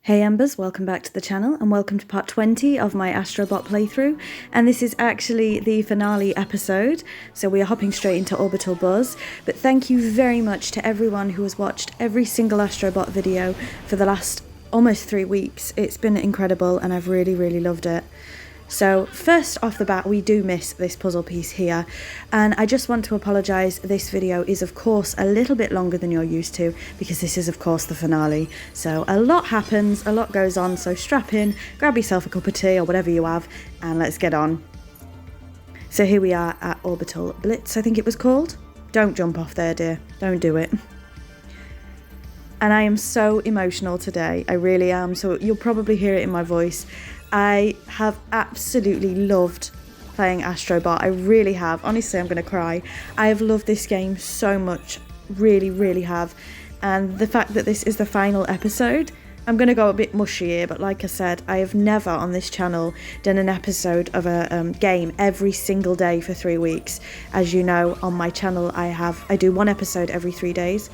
Hey Embers, welcome back to the channel and welcome to part 20 of my Astro Bot playthrough, and this is actually the finale episode, so we are hopping straight into Orbital Buzz. But thank you very much to everyone who has watched every single Astro Bot video for the last almost 3 weeks. It's been incredible and I've really loved it. So first off the bat, we do miss this puzzle piece here, and I just want to apologise. This video is of course a little bit longer than you're used to because this is of course the finale. So a lot happens, a lot goes on, so strap in, grab yourself a cup of tea or whatever you have, and let's get on. So here we are at Orbital Blitz, I think it was called. Don't jump off there, dear, don't do it. And I am so emotional today, I really am, so you'll probably hear it in my voice. I have absolutely loved playing Astro Bot. I really have. Honestly, I'm going to cry. I have loved this game so much. Really have. And the fact that this is the final episode, I'm going to go a bit mushy here, but like I said, I have never on this channel done an episode of a game every single day for 3 weeks. As you know, on my channel, I do one episode every 3 days.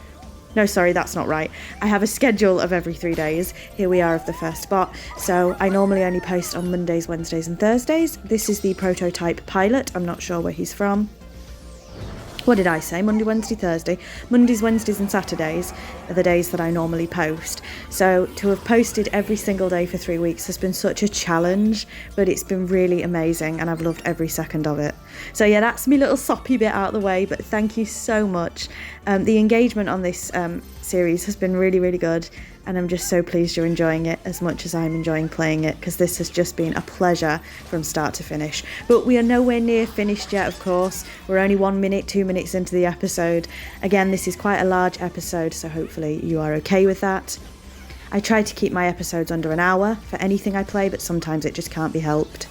No, sorry, that's not right. I have a schedule of every 3 days. Here we are of the first bot. So I normally only post on Mondays, Wednesdays and Thursdays. This is the prototype pilot. I'm not sure where he's from. What did I say? Monday, Wednesday, Thursday. Mondays, Wednesdays and Saturdays are the days that I normally post. So to have posted every single day for 3 weeks has been such a challenge, but it's been really amazing and I've loved every second of it. So yeah, that's my little soppy bit out of the way, but thank you so much. The engagement on this series has been really good, and I'm just so pleased you're enjoying it as much as I'm enjoying playing it, because this has just been a pleasure from start to finish. But we are nowhere near finished yet, of course. We're only 1 minute, 2 minutes into the episode. Again, this is quite a large episode, so hopefully you are okay with that. I try to keep my episodes under an hour for anything I play, but sometimes it just can't be helped.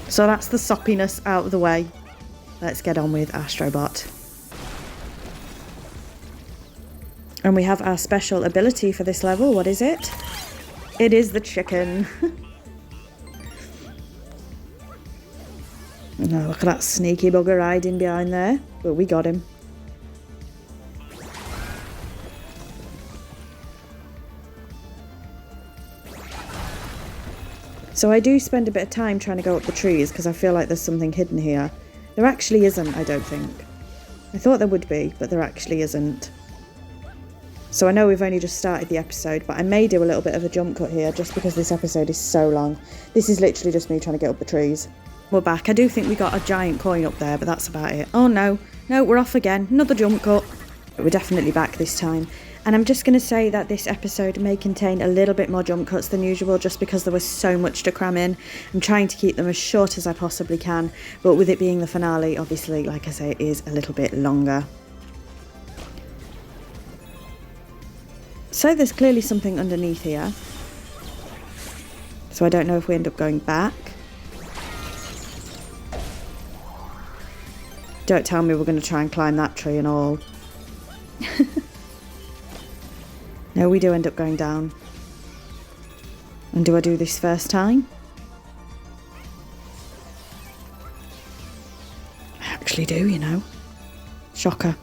So that's the soppiness out of the way. Let's get on with Astro Bot. And we have our special ability for this level. What is it? It is the chicken. Oh, look at that sneaky bugger hiding behind there. But we got him. So I do spend a bit of time trying to go up the trees because I feel like there's something hidden here. There actually isn't, I don't think. I thought there would be, but there actually isn't. So I know we've only just started the episode, but I may do a little bit of a jump cut here just because this episode is so long. This is literally just me trying to get up the trees. We're back. I do think we got a giant coin up there, but that's about it. Oh no, we're off again. Another jump cut. But we're definitely back this time. And I'm just going to say that this episode may contain a little bit more jump cuts than usual just because there was so much to cram in. I'm trying to keep them as short as I possibly can, but with it being the finale, obviously, like I say, it is a little bit longer. So there's clearly something underneath here. So I don't know if we end up going back. Don't tell me we're going to try and climb that tree and all. No, we do end up going down. And do I do this first time? I actually do, you know. Shocker.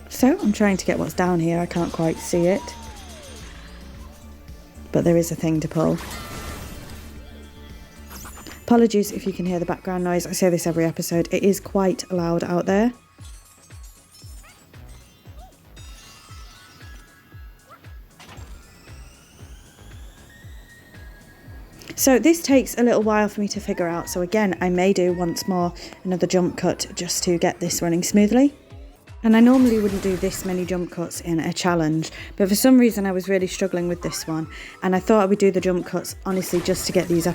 So I'm trying to get what's down here. I can't quite see it. But there is a thing to pull. Apologies if you can hear the background noise. I say this every episode. It is quite loud out there. So this takes a little while for me to figure out. So again, I may do once more another jump cut just to get this running smoothly. And I normally wouldn't do this many jump cuts in a challenge, but for some reason I was really struggling with this one, and I thought I would do the jump cuts honestly just to get these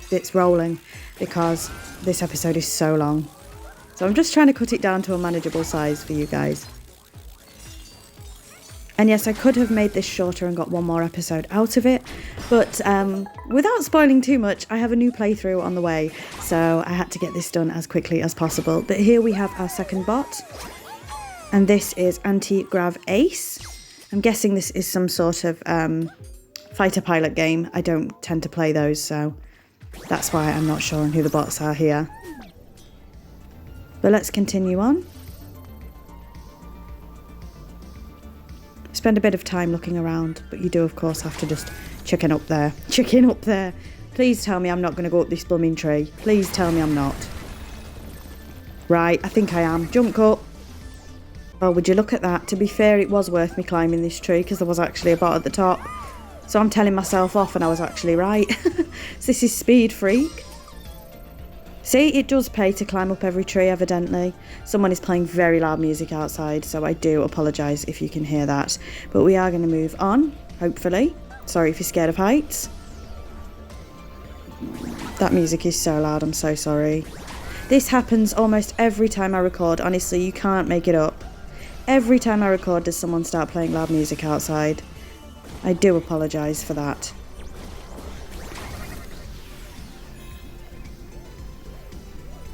bits rolling, because this episode is so long. So I'm just trying to cut it down to a manageable size for you guys. And yes, I could have made this shorter and got one more episode out of it, but without spoiling too much, I have a new playthrough on the way, so I had to get this done as quickly as possible. But here we have our second bot. And this is Anti-Grav Ace. I'm guessing this is some sort of fighter pilot game. I don't tend to play those, so that's why I'm not sure on who the bots are here. But let's continue on. Spend a bit of time looking around, but you do of course have to just chicken up there. Chicken up there. Please tell me I'm not going to go up this blooming tree. Please tell me I'm not. Right, I think I am. Jump cut. Oh, would you look at that? To be fair, it was worth me climbing this tree because there was actually a bot at the top. So I'm telling myself off and I was actually right. So this is Speed Freak. See, it does pay to climb up every tree, evidently. Someone is playing very loud music outside, so I do apologise if you can hear that. But we are going to move on, hopefully. Sorry if you're scared of heights. That music is so loud, I'm so sorry. This happens almost every time I record, honestly, you can't make it up. Every time I record does someone start playing loud music outside. I do apologise for that.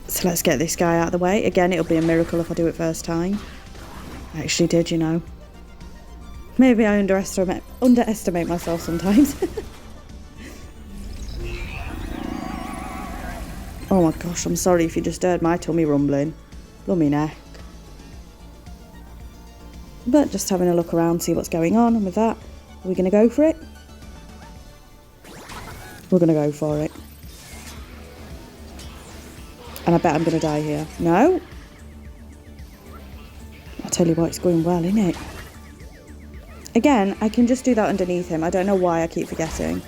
So let's get this guy out of the way. Again, it'll be a miracle if I do it first time. I actually did, you know. Maybe I underestimate myself sometimes. Oh my gosh, I'm sorry if you just heard my tummy rumbling. Lummy neck. But just having a look around, see what's going on, and with that, are we going to go for it? We're going to go for it. And I bet I'm going to die here. No? I tell you what, it's going well, isn't it? Again, I can just do that underneath him. I don't know why I keep forgetting.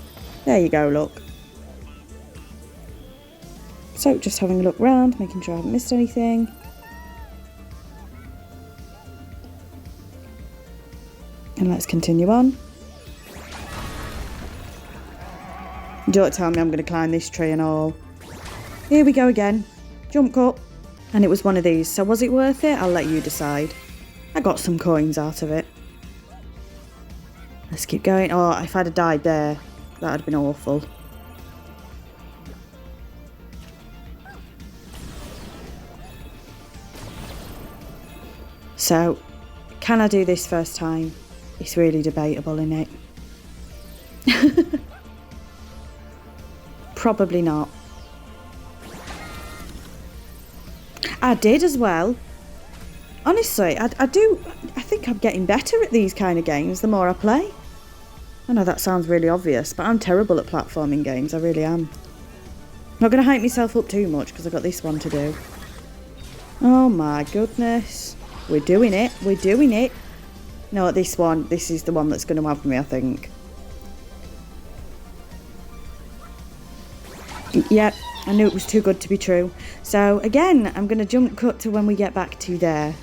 There you go, look. So, just having a look round, making sure I haven't missed anything. And let's continue on. Don't tell me I'm going to climb this tree and all. Here we go again. Jump cut. And it was one of these, so was it worth it? I'll let you decide. I got some coins out of it. Let's keep going. Oh, if I'd have died there, that would have been awful. So, can I do this first time? It's really debatable, isn't it? Probably not. I did as well. Honestly, I think I'm getting better at these kind of games the more I play. I know that sounds really obvious, but I'm terrible at platforming games, I really am. Not going to hype myself up too much because I've got this one to do. Oh my goodness. We're doing it, we're doing it. No, this is the one that's going to have me, I think. Yep, I knew it was too good to be true. So again, I'm going to jump cut to when we get back to there.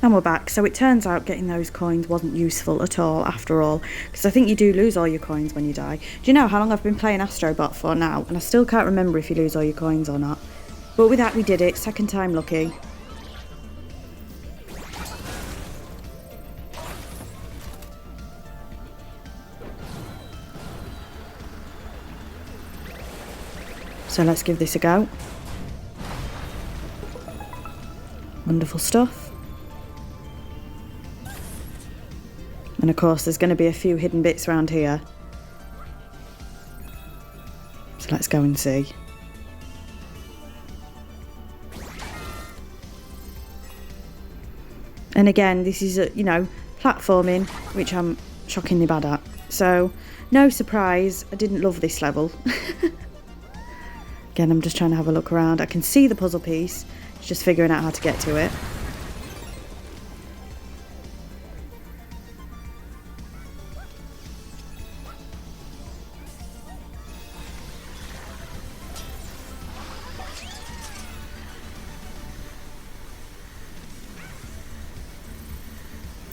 And we're back. So it turns out getting those coins wasn't useful at all after all, because I think you do lose all your coins when you die. Do you know how long I've been playing Astro Bot for now? And I still can't remember if you lose all your coins or not. But with that we did it, second time lucky. So let's give this a go. Wonderful stuff. And of course there's going to be a few hidden bits around here. So let's go and see. And again, this is, platforming, which I'm shockingly bad at. So, no surprise, I didn't love this level. Again, I'm just trying to have a look around. I can see the puzzle piece, it's just figuring out how to get to it.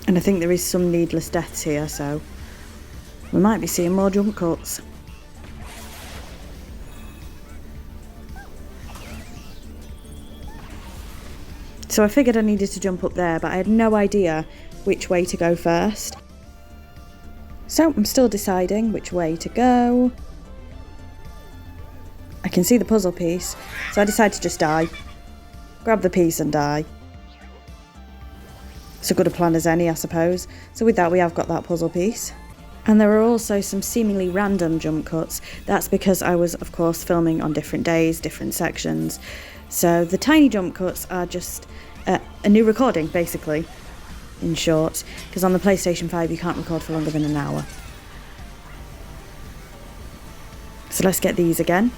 And I think there is some needless deaths here, so we might be seeing more jump cuts. So I figured I needed to jump up there, but I had no idea which way to go first. So I'm still deciding which way to go. I can see the puzzle piece, so I decided to just die. Grab the piece and die. It's as good a plan as any, I suppose. So with that, we have got that puzzle piece. And there are also some seemingly random jump cuts. That's because I was, of course, filming on different days, different sections. So the tiny jump cuts are just a new recording, basically, in short. Because on the PlayStation 5, you can't record for longer than an hour. So let's get these again.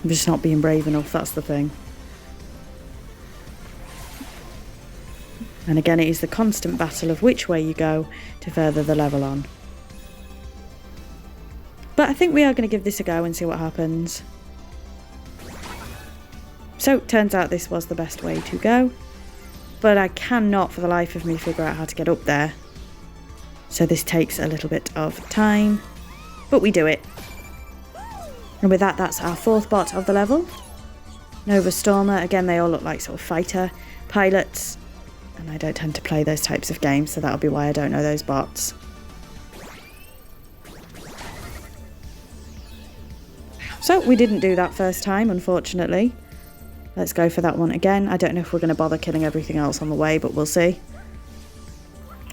I'm just not being brave enough, that's the thing. And again, it is the constant battle of which way you go to further the level on. But I think we are going to give this a go and see what happens. So, turns out this was the best way to go. But I cannot for the life of me figure out how to get up there. So this takes a little bit of time. But we do it. And with that, that's our fourth bot of the level. Nova Stormer. Again, they all look like sort of fighter pilots. And I don't tend to play those types of games, so that'll be why I don't know those bots. So we didn't do that first time, unfortunately. Let's go for that one again. I don't know if we're going to bother killing everything else on the way, but we'll see.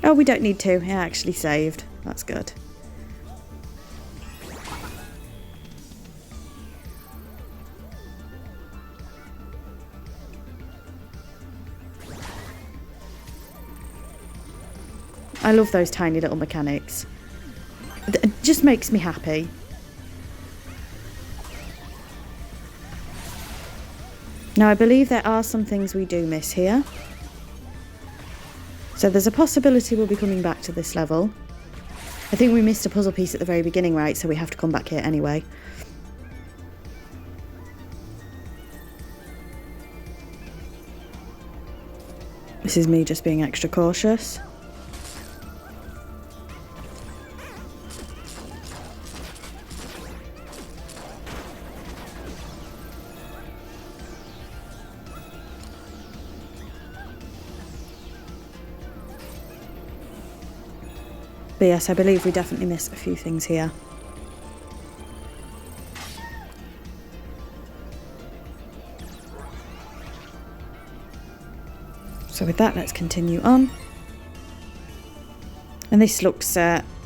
Oh, we don't need to. It actually saved. That's good. I love those tiny little mechanics. It just makes me happy. Now, I believe there are some things we do miss here. So there's a possibility we'll be coming back to this level. I think we missed a puzzle piece at the very beginning, right? So we have to come back here anyway. This is me just being extra cautious. But yes, I believe we definitely missed a few things here. So with that, let's continue on. And this looks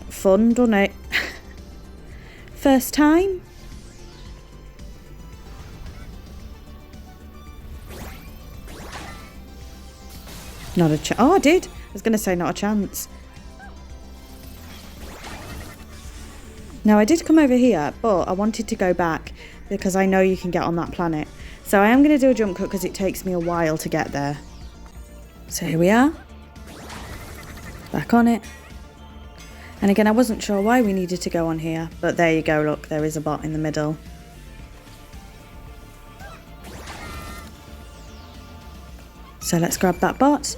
fun, doesn't it? First time. Not a chance. Oh, I did. I was going to say not a chance. Now, I did come over here, but I wanted to go back because I know you can get on that planet. So I am going to do a jump cut because it takes me a while to get there. So here we are. Back on it. And again, I wasn't sure why we needed to go on here, but there you go, look, there is a bot in the middle. So let's grab that bot.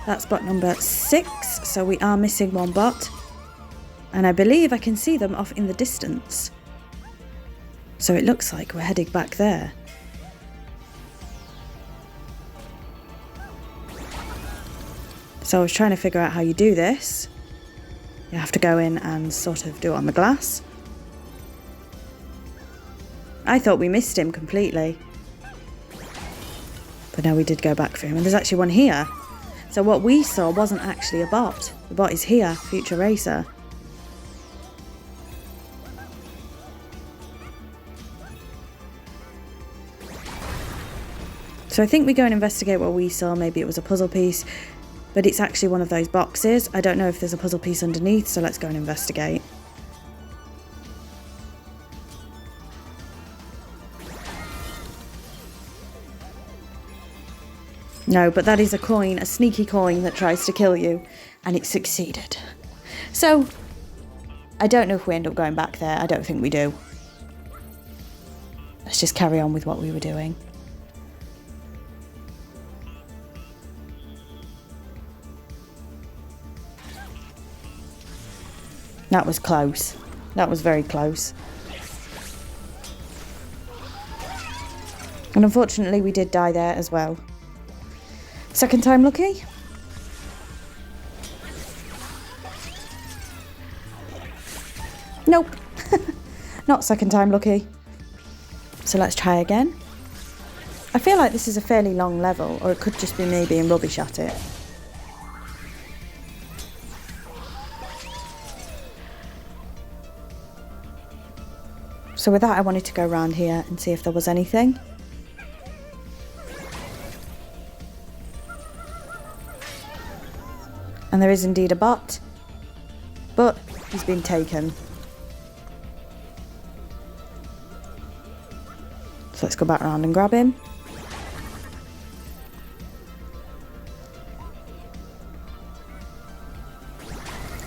That's bot number 6, so we are missing one bot. And I believe I can see them off in the distance. So it looks like we're heading back there. So I was trying to figure out how you do this. You have to go in and sort of do it on the glass. I thought we missed him completely. But no, we did go back for him. And there's actually one here. So what we saw wasn't actually a bot. The bot is here, Future Racer. So I think we go and investigate what we saw. Maybe it was a puzzle piece, but it's actually one of those boxes. I don't know if there's a puzzle piece underneath, so let's go and investigate. No, but that is a coin, a sneaky coin that tries to kill you, and it succeeded. So, I don't know if we end up going back there. I don't think we do. Let's just carry on with what we were doing. That was close. That was very close. And unfortunately, we did die there as well. Second time lucky. Nope. Not second time lucky. So let's try again. I feel like this is a fairly long level, or it could just be me being rubbish at it. So with that, I wanted to go around here and see if there was anything. And there is indeed a bot, but he's been taken. So let's go back around and grab him.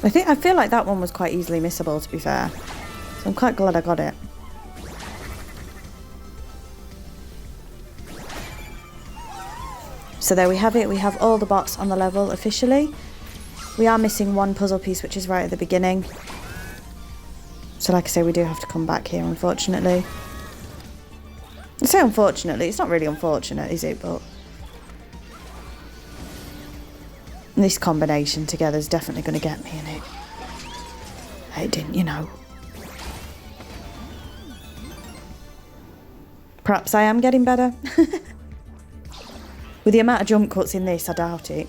I feel like that one was quite easily missable, to be fair. So I'm quite glad I got it. So there we have it. We have all the bots on the level officially. We are missing one puzzle piece, which is right at the beginning. So like I say, we do have to come back here, unfortunately. I say unfortunately, it's not really unfortunate, is it? But this combination together is definitely going to get me in it. It didn't, you know. Perhaps I am getting better. With the amount of jump cuts in this, I doubt it.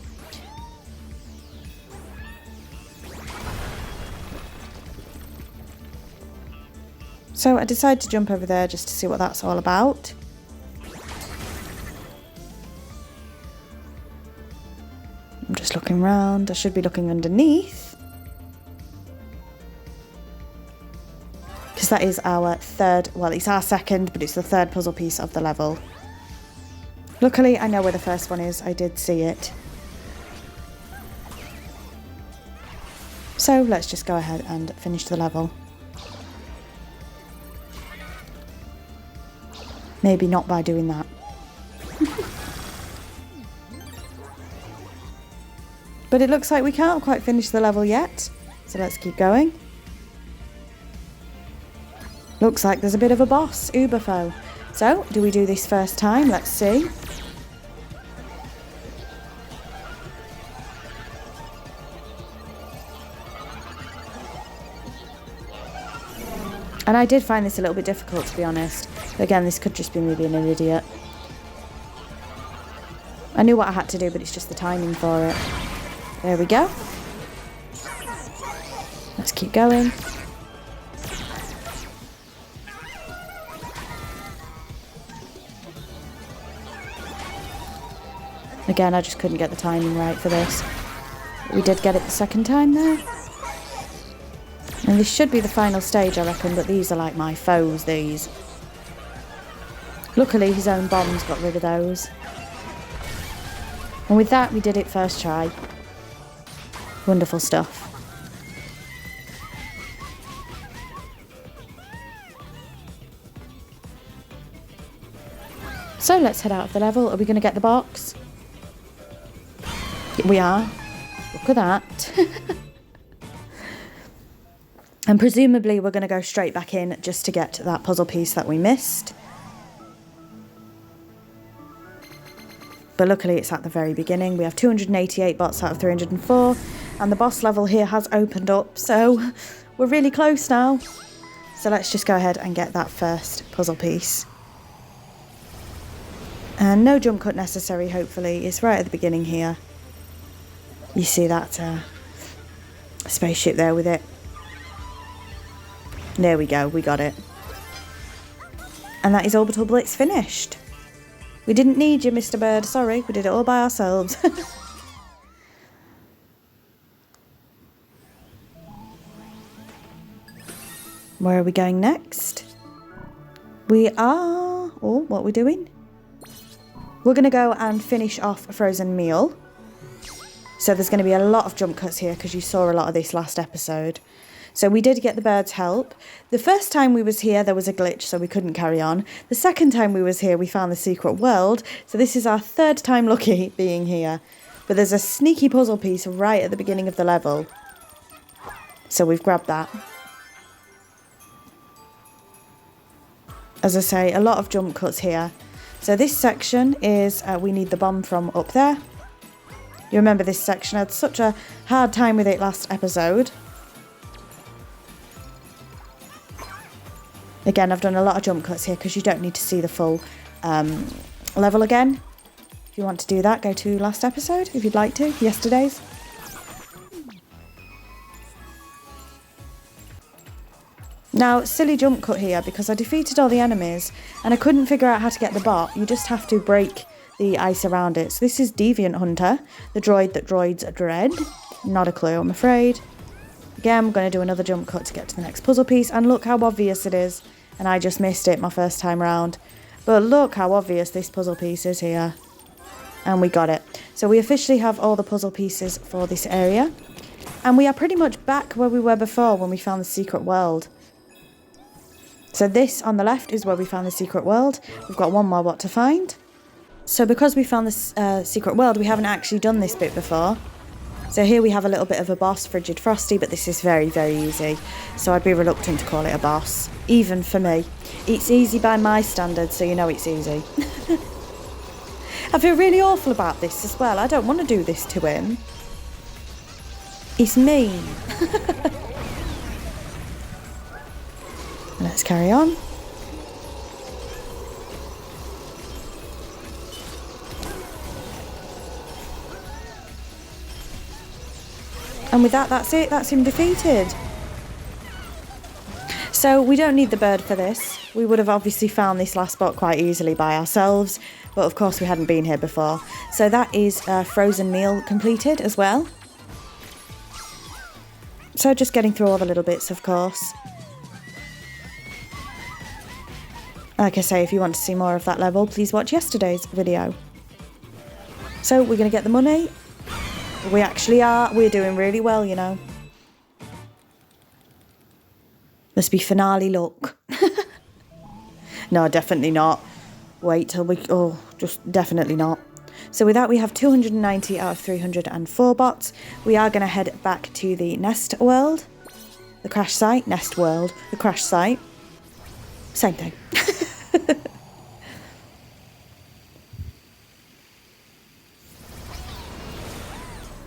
So I decided to jump over there just to see what that's all about. I'm just looking round. I should be looking underneath. Because that is our third, well, it's our second, but it's the third puzzle piece of the level. Luckily, I know where the first one is. I did see it. So let's just go ahead and finish the level. Maybe not by doing that. But it looks like we can't quite finish the level yet. So let's keep going. Looks like there's a bit of a boss, Uberfoe. So, do we do this first time? Let's see. And I did find this a little bit difficult, to be honest. Again, this could just be me being an idiot. I knew what I had to do, but it's just the timing for it. There we go. Let's keep going. Again, I just couldn't get the timing right for this. We did get it the second time there. And this should be the final stage, I reckon, but these are like my foes, these. Luckily, his own bombs got rid of those. And with that, we did it first try. Wonderful stuff. So let's head out of the level. Are we going to get the box? We are. Look at that. And presumably we're going to go straight back in just to get that puzzle piece that we missed. But luckily it's at the very beginning. We have 288 bots out of 304. And the boss level here has opened up. So we're really close now. So let's just go ahead and get that first puzzle piece. And no jump cut necessary, hopefully. It's right at the beginning here. You see that spaceship there with it. There we go, we got it. And that is Orbital Blitz finished. We didn't need you, Mr. Bird. Sorry, we did it all by ourselves. Where are we going next? We are... Oh, what are we doing? We're going to go and finish off a frozen meal. So there's going to be a lot of jump cuts here because you saw a lot of this last episode. So we did get the bird's help. The first time we was here, there was a glitch, so we couldn't carry on. The second time we was here, we found the secret world. So this is our third time lucky being here. But there's a sneaky puzzle piece right at the beginning of the level. So we've grabbed that. As I say, a lot of jump cuts here. So this section is, we need the bomb from up there. You remember this section, I had such a hard time with it last episode. Again, I've done a lot of jump cuts here because you don't need to see the full level again. If you want to do that, go to last episode if you'd like to, yesterday's. Now, silly jump cut here because I defeated all the enemies and I couldn't figure out how to get the bot. You just have to break the ice around it. So this is Deviant Hunter, the droid that droids dread. Not a clue, I'm afraid. Again, I'm going to do another jump cut to get to the next puzzle piece. And look how obvious it is. And I just missed it my first time round. But look how obvious this puzzle piece is here. And we got it. So we officially have all the puzzle pieces for this area. And we are pretty much back where we were before when we found the secret world. So this on the left is where we found the secret world. We've got one more bot to find. So because we found this secret world, we haven't actually done this bit before. So here we have a little bit of a boss, Frigid Frosty, but this is very, very easy. So I'd be reluctant to call it a boss, even for me. It's easy by my standards, so you know it's easy. I feel really awful about this as well. I don't want to do this to him. It's mean. Let's carry on. And with that, that's it. That's him defeated. So we don't need the bird for this. We would have obviously found this last spot quite easily by ourselves. But of course we hadn't been here before. So that is a frozen meal completed as well. So just getting through all the little bits, of course. Like I say, if you want to see more of that level, please watch yesterday's video. So we're going to get the money. We actually are. We're doing really well, you know. Must be finale luck. No, definitely not. Wait till we... Oh, just definitely not. So with that, we have 290 out of 304 bots. We are going to head back to the nest world. The crash site. Nest world. The crash site. Same thing.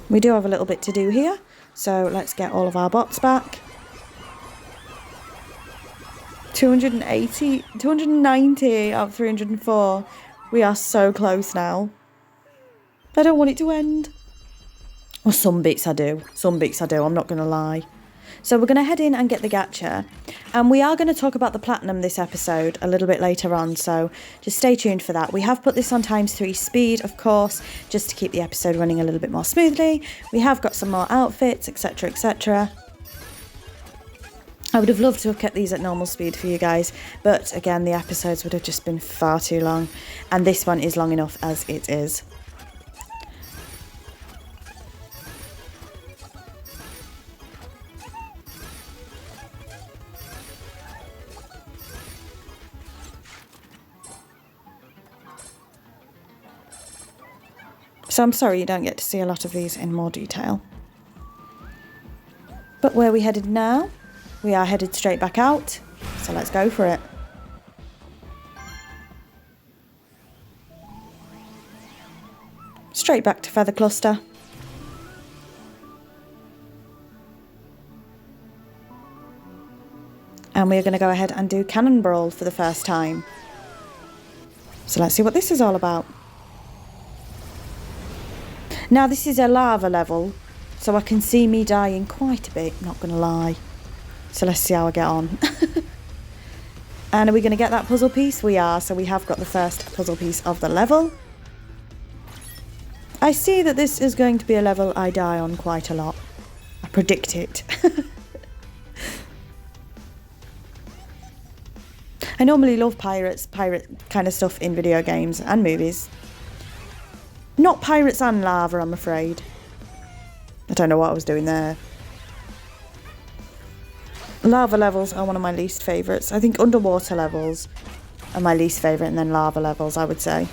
We do have a little bit to do here, so let's get all of our bots back. 290 out of 304. We are so close now. I don't want it to end. Well, some bits I do. Some bits I do, I'm not going to lie. So we're going to head in and get the gacha. And we are going to talk about the platinum this episode a little bit later on, so just stay tuned for that. We have put this on ×3 speed, of course, just to keep the episode running a little bit more smoothly. We have got some more outfits, etc, etc. I would have loved to have kept these at normal speed for you guys, but again, the episodes would have just been far too long, and this one is long enough as it is. So I'm sorry you don't get to see a lot of these in more detail. But where are we headed now? We are headed straight back out, so let's go for it. Straight back to Feather Cluster. And we're going to go ahead and do Cannon Brawl for the first time. So let's see what this is all about. Now this is a lava level, so I can see me dying quite a bit, not going to lie. So let's see how I get on. And are we going to get that puzzle piece? We are, so we have got the first puzzle piece of the level. I see that this is going to be a level I die on quite a lot. I predict it. I normally love pirate kind of stuff in video games and movies. Not pirates and lava, I'm afraid. I don't know what I was doing there. Lava levels are one of my least favourites. I think underwater levels are my least favourite, and then lava levels, I would say.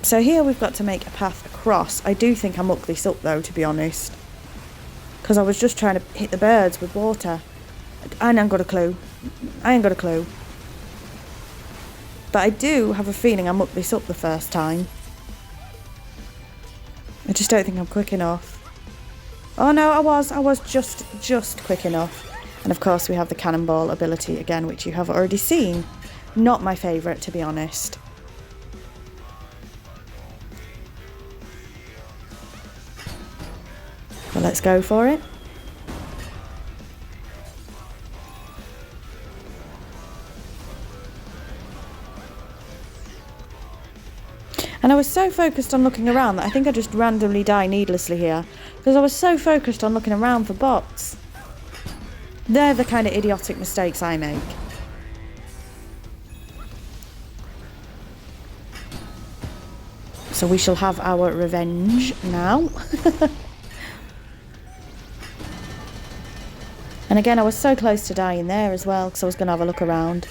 So here we've got to make a path across. I do think I mucked this up though, to be honest. Because I was just trying to hit the birds with water. I ain't got a clue. I ain't got a clue. But I do have a feeling I mucked this up the first time. I just don't think I'm quick enough. Oh no, I was just quick enough. And of course we have the cannonball ability again, which you have already seen. Not my favourite, to be honest. Well, let's go for it. And I was so focused on looking around that I think I just randomly die needlessly here. Because I was so focused on looking around for bots. They're the kind of idiotic mistakes I make. So we shall have our revenge now. And again, I was so close to dying there as well, because I was going to have a look around.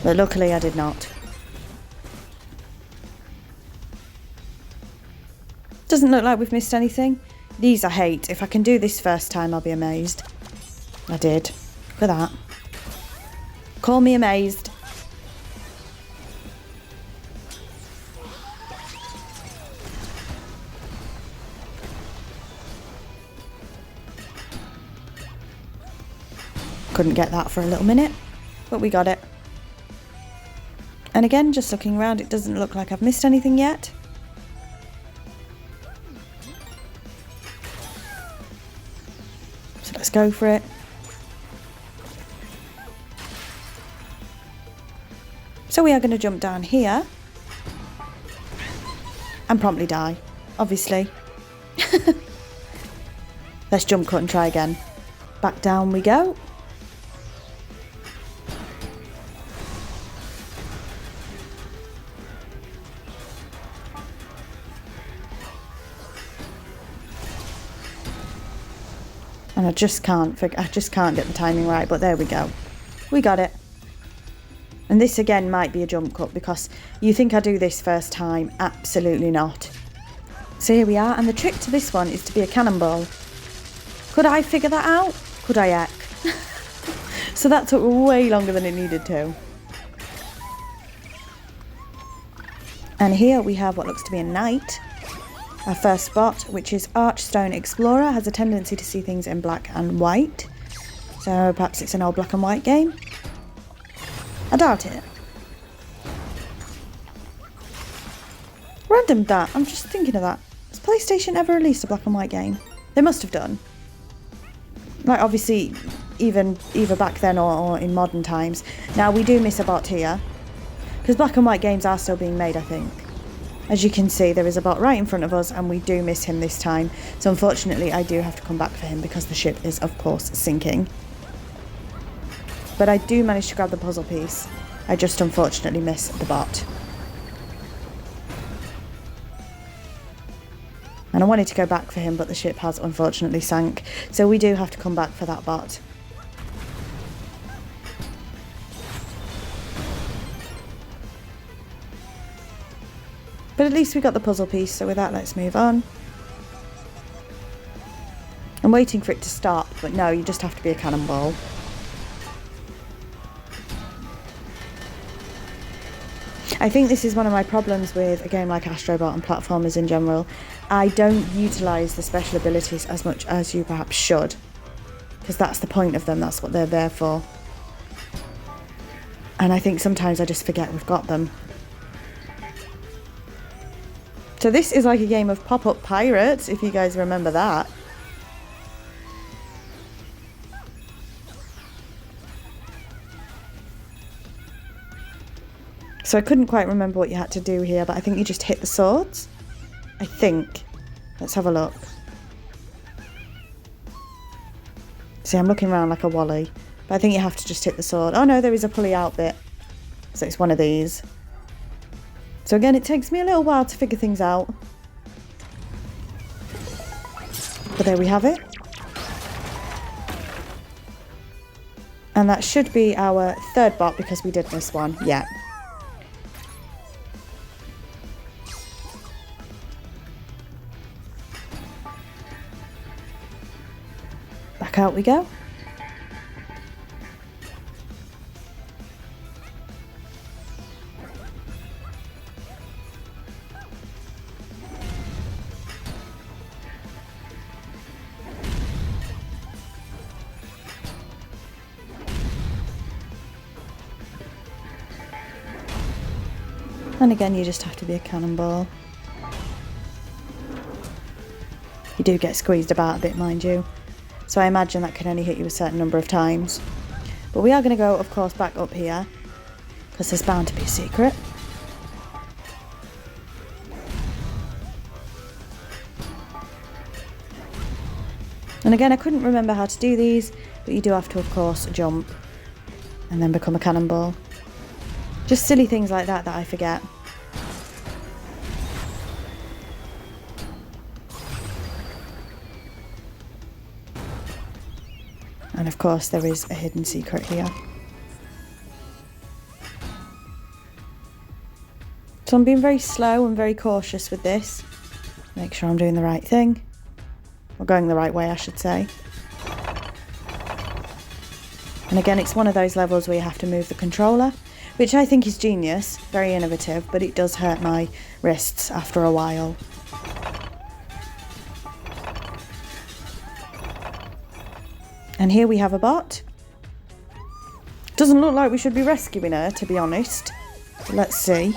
But luckily I did not. Doesn't look like we've missed anything. These I hate. If I can do this first time, I'll be amazed. I did. Look at that. Call me amazed. Couldn't get that for a little minute, but we got it. And again, just looking around, it doesn't look like I've missed anything yet. So let's go for it. So we are going to jump down here and promptly die, obviously. Let's jump cut and try again. Back down we go. And I just can't get the timing right, but there we go. We got it. And this again might be a jump cut because you think I do this first time. Absolutely not. So here we are, and the trick to this one is to be a cannonball. Could I figure that out? Could I heck? So that took way longer than it needed to. And here we have what looks to be a knight. Our first bot, which is Archstone Explorer, has a tendency to see things in black and white. So perhaps it's an old black and white game. I doubt it. Random that, I'm just thinking of that. Has PlayStation ever released a black and white game? They must have done. Like obviously, either back then or in modern times. Now we do miss a bot here. Because black and white games are still being made, I think. As you can see, there is a bot right in front of us and we do miss him this time. So unfortunately, I do have to come back for him because the ship is, of course, sinking. But I do manage to grab the puzzle piece. I just unfortunately miss the bot. And I wanted to go back for him, but the ship has unfortunately sank. So we do have to come back for that bot. But at least we got the puzzle piece, so with that, let's move on. I'm waiting for it to stop, but no, you just have to be a cannonball. I think this is one of my problems with a game like Astro Bot and platformers in general. I don't utilise the special abilities as much as you perhaps should. Because that's the point of them, that's what they're there for. And I think sometimes I just forget we've got them. So this is like a game of pop-up pirates, if you guys remember that. So I couldn't quite remember what you had to do here, but I think you just hit the swords. I think. Let's have a look. See, I'm looking around like a wally, but I think you have to just hit the sword. Oh no, there is a pulley out bit. So it's one of these. So again, it takes me a little while to figure things out. But there we have it. And that should be our third bot because we did miss one. Yeah. Back out we go. And again, you just have to be a cannonball. You do get squeezed about a bit, mind you. So I imagine that can only hit you a certain number of times. But we are going to go, of course, back up here, because there's bound to be a secret. And again, I couldn't remember how to do these, but you do have to, of course, jump and then become a cannonball. Just silly things like that that I forget. And of course, there is a hidden secret here. So I'm being very slow and very cautious with this. Make sure I'm doing the right thing. Or going the right way, I should say. And again, it's one of those levels where you have to move the controller, which I think is genius, very innovative, but it does hurt my wrists after a while. And here we have a bot. Doesn't look like we should be rescuing her, to be honest. But let's see.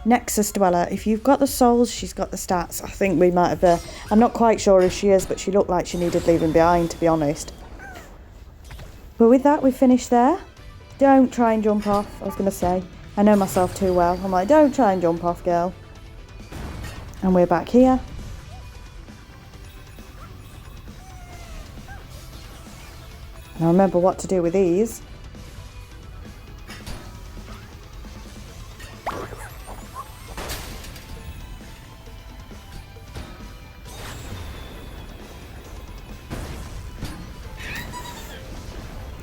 Nexus Dweller. If you've got the souls, she's got the stats. I think we might have... I'm not quite sure if she is, but she looked like she needed leaving behind, to be honest. But with that, we've finished there. Don't try and jump off, I was going to say. I know myself too well. I'm like, don't try and jump off, girl. And we're back here. Now remember what to do with these.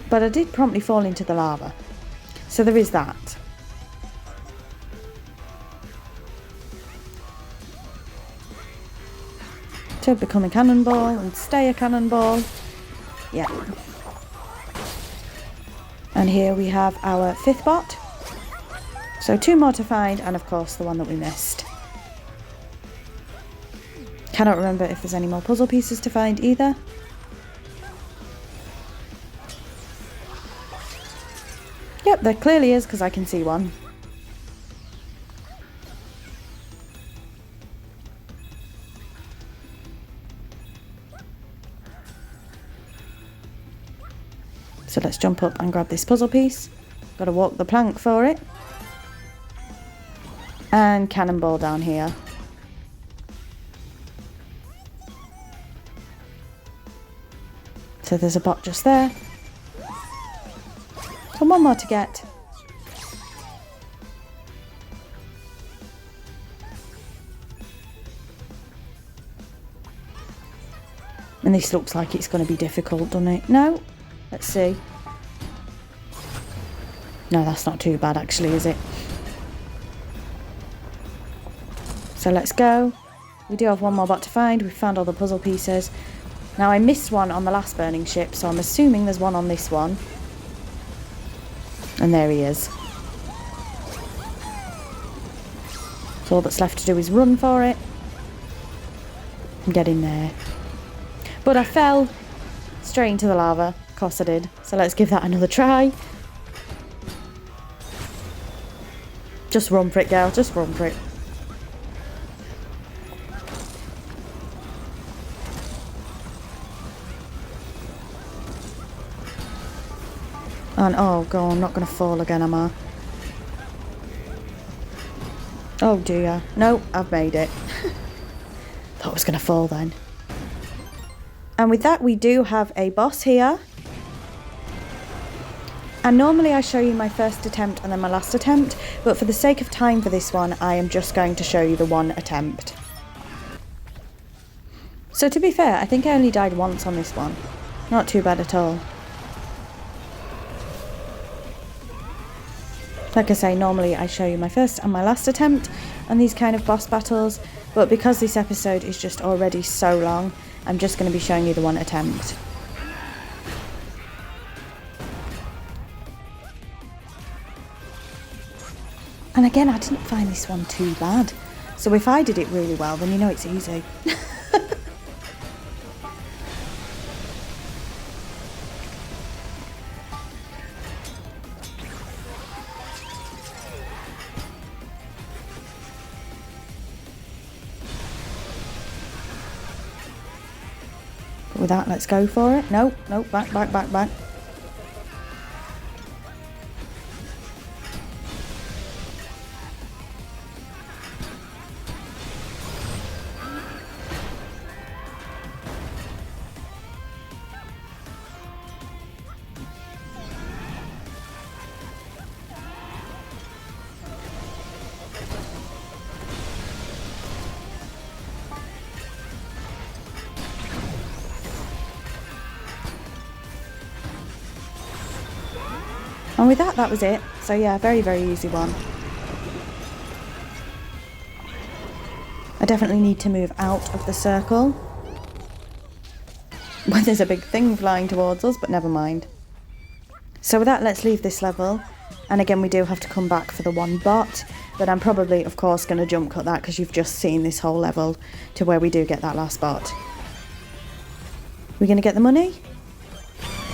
But I did promptly fall into the lava. So there is that. To become a cannonball and stay a cannonball. Yeah. And here we have our 5th bot. So 2 more to find, and of course the one that we missed. Cannot remember if there's any more puzzle pieces to find either. Yep, there clearly is, because I can see one. So let's jump up and grab this puzzle piece. Got to walk the plank for it. And cannonball down here. So there's a bot just there. So one more to get. And this looks like it's going to be difficult, doesn't it? No? Let's see. No, that's not too bad actually, is it? So let's go. We do have one more bot to find. We've found all the puzzle pieces. Now I missed one on the last burning ship, so I'm assuming there's one on this one. And there he is. So all that's left to do is run for it. And get in there. But I fell straight into the lava. Of course I did. So let's give that another try. Just run for it, girl. Just run for it. And oh god, I'm not going to fall again, am I? Oh dear. No, I've made it. Thought I was going to fall then. And with that, we do have a boss here. And normally I show you my first attempt and then my last attempt, but for the sake of time for this one, I am just going to show you the one attempt. So to be fair, I think I only died once on this one. Not too bad at all. Like I say, normally I show you my first and my last attempt on these kind of boss battles, but because this episode is just already so long, I'm just going to be showing you the one attempt. And again, I didn't find this one too bad. So if I did it really well, then you know it's easy. With that, let's go for it. No, no, back, back, back, back. And with that, that was it. So yeah, very, very easy one. I definitely need to move out of the circle. Well, there's a big thing flying towards us, but never mind. So with that, let's leave this level. And again, we do have to come back for the one bot. But I'm probably, of course, going to jump cut that because you've just seen this whole level to where we do get that last bot. We're going to get the money?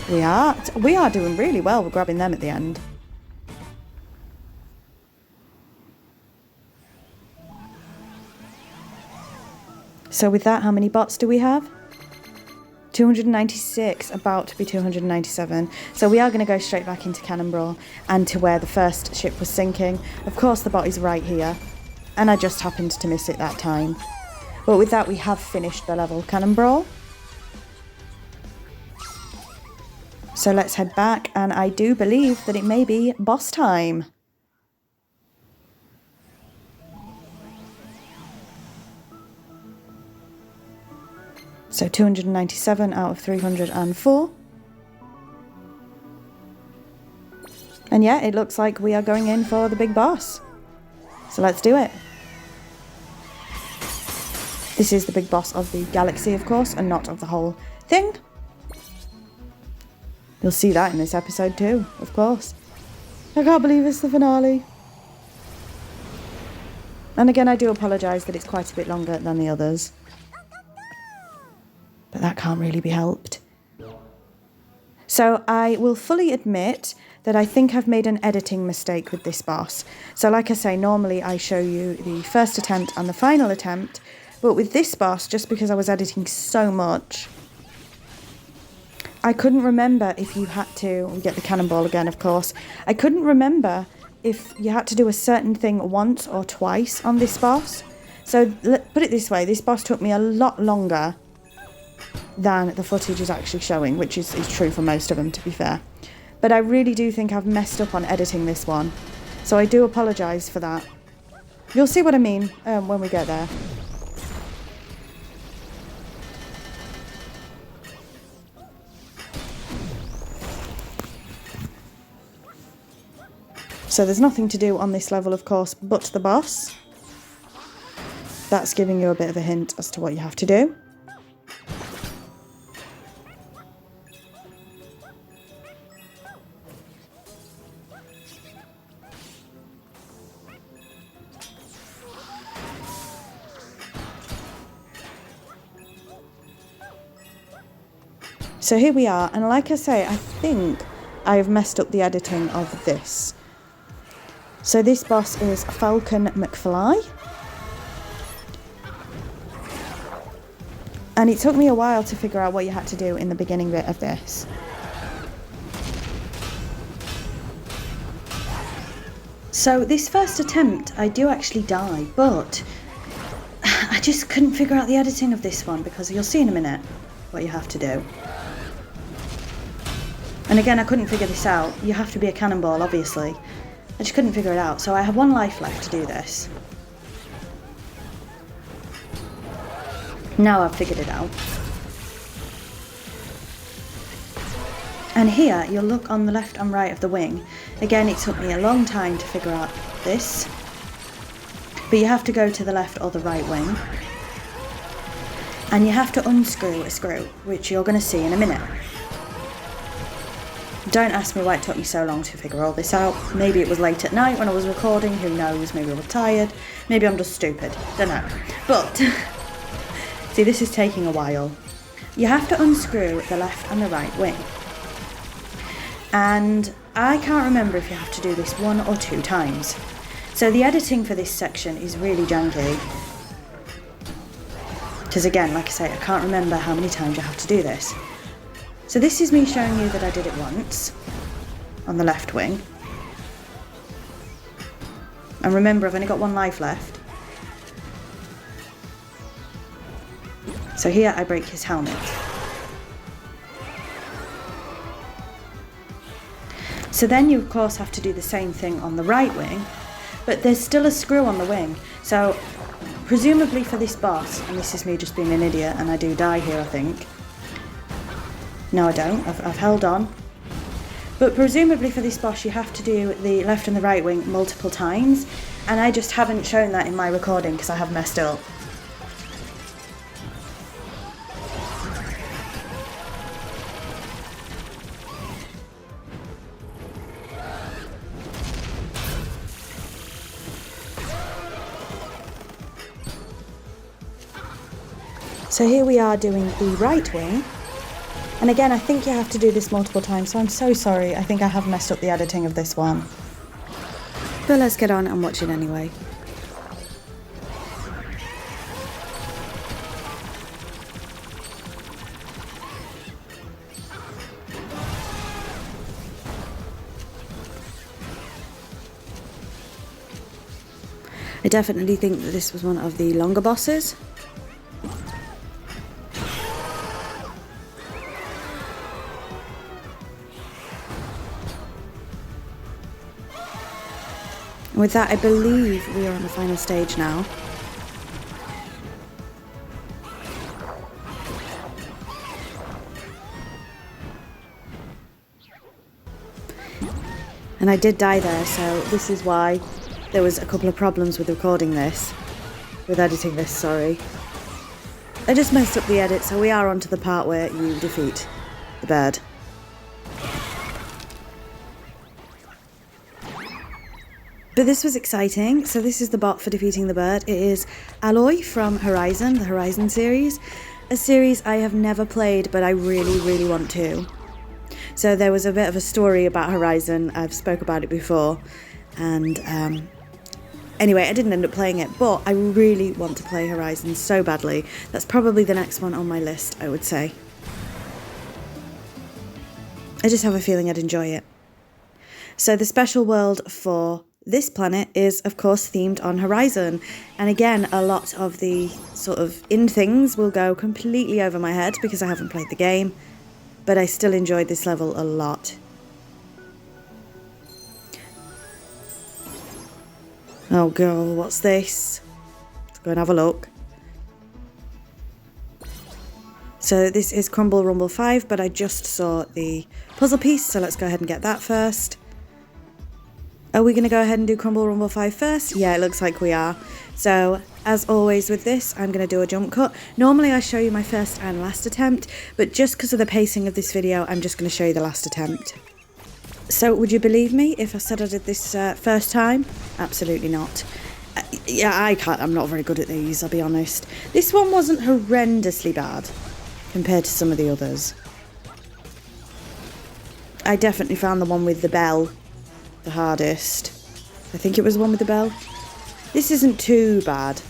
We are doing really well with grabbing them at the end. So with that, how many bots do we have? 296, about to be 297. So we are going to go straight back into Cannonball and to where the first ship was sinking. Of course, the bot is right here, and I just happened to miss it that time. But with that, we have finished the level Cannonball. So let's head back, and I do believe that it may be boss time. So 297 out of 304. And yeah, it looks like we are going in for the big boss. So let's do it. This is the big boss of the galaxy, of course, and not of the whole thing. You'll see that in this episode too, of course. I can't believe it's the finale. And again, I do apologise that it's quite a bit longer than the others. But that can't really be helped. So I will fully admit that I think I've made an editing mistake with this boss. So like I say, normally I show you the first attempt and the final attempt. But with this boss, just because I was editing so much, I couldn't remember if you had to, we get the cannonball again, of course. I couldn't remember if you had to do a certain thing once or twice on this boss. So put it this way, this boss took me a lot longer than the footage is actually showing, which is true for most of them, to be fair. But I really do think I've messed up on editing this one. So I do apologise for that. You'll see what I mean when we get there. So there's nothing to do on this level, of course, but the boss. That's giving you a bit of a hint as to what you have to do. So here we are, and like I say, I think I've messed up the editing of this. So this boss is Falcon McFly. And it took me a while to figure out what you had to do in the beginning bit of this. So this first attempt, I do actually die, but I just couldn't figure out the editing of this one because you'll see in a minute what you have to do. And again, I couldn't figure this out. You have to be a cannonball, obviously. I just couldn't figure it out, so I have one life left to do this. Now I've figured it out. And here, you'll look on the left and right of the wing. Again, it took me a long time to figure out this. But you have to go to the left or the right wing. And you have to unscrew a screw, which you're going to see in a minute. Don't ask me why it took me so long to figure all this out. Maybe it was late at night when I was recording, who knows, maybe I was tired, maybe I'm just stupid, don't know. But, see, this is taking a while. You have to unscrew the left and the right wing. And I can't remember if you have to do this 1 or 2 times. So the editing for this section is really janky. Because again, like I say, I can't remember how many times you have to do this. So this is me showing you that I did it once on the left wing. And remember, I've only got 1 life left. So here I break his helmet. So then you of course have to do the same thing on the right wing, but there's still a screw on the wing. So presumably for this boss, and this is me just being an idiot, and I do die here I think. No I don't, I've held on. But presumably for this boss you have to do the left and the right wing multiple times, and I just haven't shown that in my recording because I have messed up. So here we are doing the right wing, and again I think you have to do this multiple times, so I'm so sorry, I think I have messed up the editing of this one. But let's get on and watch it anyway. I definitely think that this was one of the longer bosses. With that, I believe we are on the final stage now. And I did die there, so this is why there was a couple of problems with recording this. With editing this, sorry. I just messed up the edit, so we are on to the part where you defeat the bird. But this was exciting. So this is the bot for defeating the bird. It is Aloy from Horizon, the Horizon series. A series I have never played, but I really, really want to. So there was a bit of a story about Horizon. I've spoke about it before. And anyway, I didn't end up playing it, but I really want to play Horizon so badly. That's probably the next one on my list, I would say. I just have a feeling I'd enjoy it. So the special world for this planet is, of course, themed on Horizon. And again, a lot of the sort of in things will go completely over my head because I haven't played the game, but I still enjoyed this level a lot. Oh girl, what's this? Let's go and have a look. So this is Crumble Rumble 5, but I just saw the puzzle piece, so let's go ahead and get that first. Are we going to go ahead and do Crumble Rumble 5 first? Yeah, it looks like we are. So, as always with this, I'm going to do a jump cut. Normally I show you my first and last attempt, but just because of the pacing of this video, I'm just going to show you the last attempt. So, would you believe me if I said I did this first time? Absolutely not. Yeah, I can't. I'm not very good at these, I'll be honest. This one wasn't horrendously bad compared to some of the others. I definitely found the one with the bell the hardest. I think it was the one with the bell. This isn't too bad.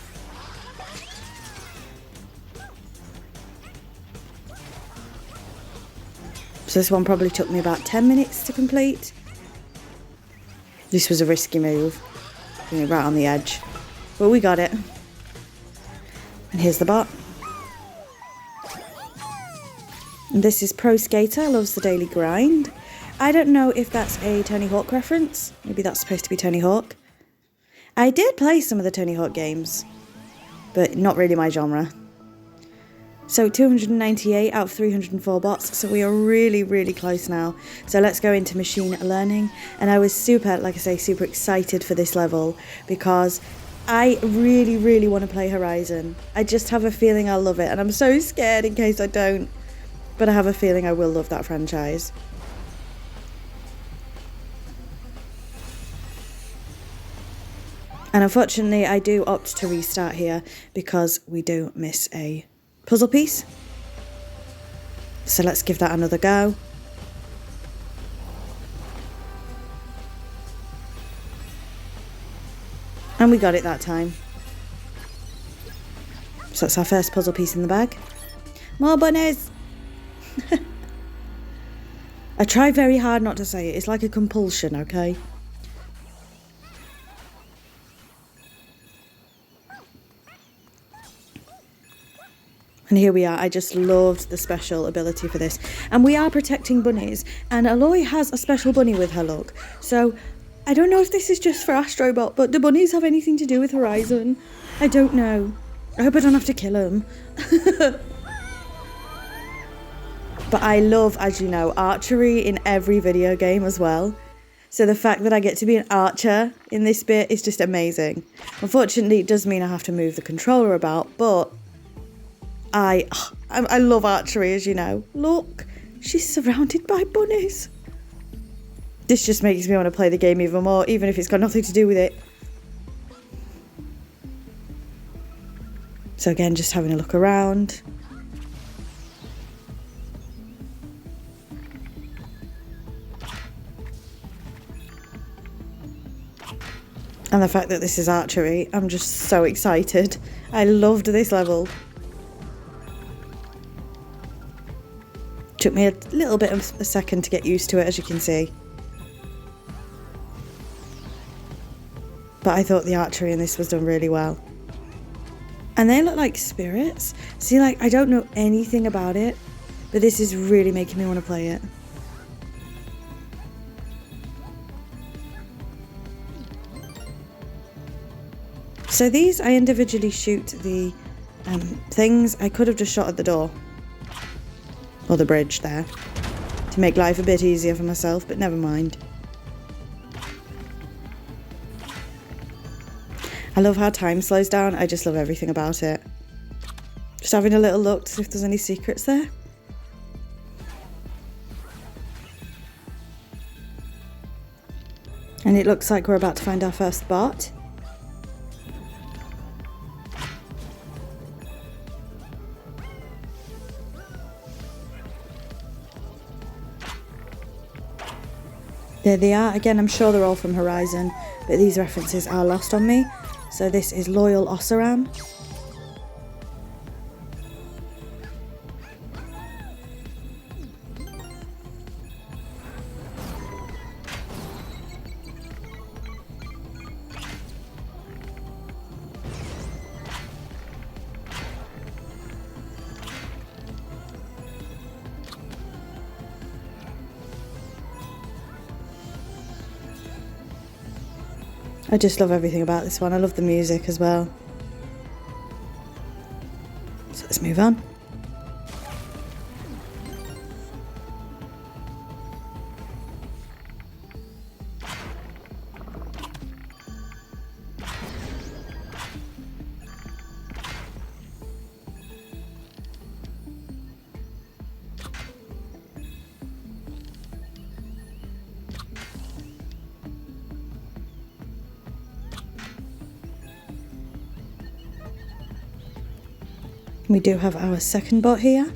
So this one probably took me about 10 minutes to complete. This was a risky move. Putting it right on the edge. But we got it. And here's the bot. And this is Pro Skater, loves the daily grind. I don't know if that's a Tony Hawk reference. Maybe that's supposed to be Tony Hawk. I did play some of the Tony Hawk games, but not really my genre. So 298 out of 304 bots, so we are really, really close now. So let's go into machine learning. And I was super, like I say, super excited for this level because I really, really want to play Horizon. I just have a feeling I'll love it, and I'm so scared in case I don't. But I have a feeling I will love that franchise. And unfortunately, I do opt to restart here because we do miss a puzzle piece. So let's give that another go. And we got it that time. So that's our first puzzle piece in the bag. More bunnies! I try very hard not to say it. It's like a compulsion, okay? And here we are. I just loved the special ability for this. And we are protecting bunnies. And Aloy has a special bunny with her, look. So I don't know if this is just for Astro Bot, but do bunnies have anything to do with Horizon? I don't know. I hope I don't have to kill them. But I love, as you know, archery in every video game as well. So the fact that I get to be an archer in this bit is just amazing. Unfortunately, it does mean I have to move the controller about, but I love archery, as you know. Look, she's surrounded by bunnies. This just makes me want to play the game even more, even if it's got nothing to do with it. So again, just having a look around. And the fact that this is archery, I'm just so excited. I loved this level. Took me a little bit of a second to get used to it, as you can see. But I thought the archery in this was done really well. And they look like spirits. See, like, I don't know anything about it, but this is really making me want to play it. So these, I individually shoot the things. I could have just shot at the door. Or the bridge there. To make life a bit easier for myself, but never mind. I love how time slows down. I just love everything about it. Just having a little look to see if there's any secrets there. And it looks like we're about to find our first bot. There they are. Again, I'm sure they're all from Horizon, but these references are lost on me. So this is Loyal Ossaram. I just love everything about this one. I love the music as well. So let's move on. We do have our second bot here.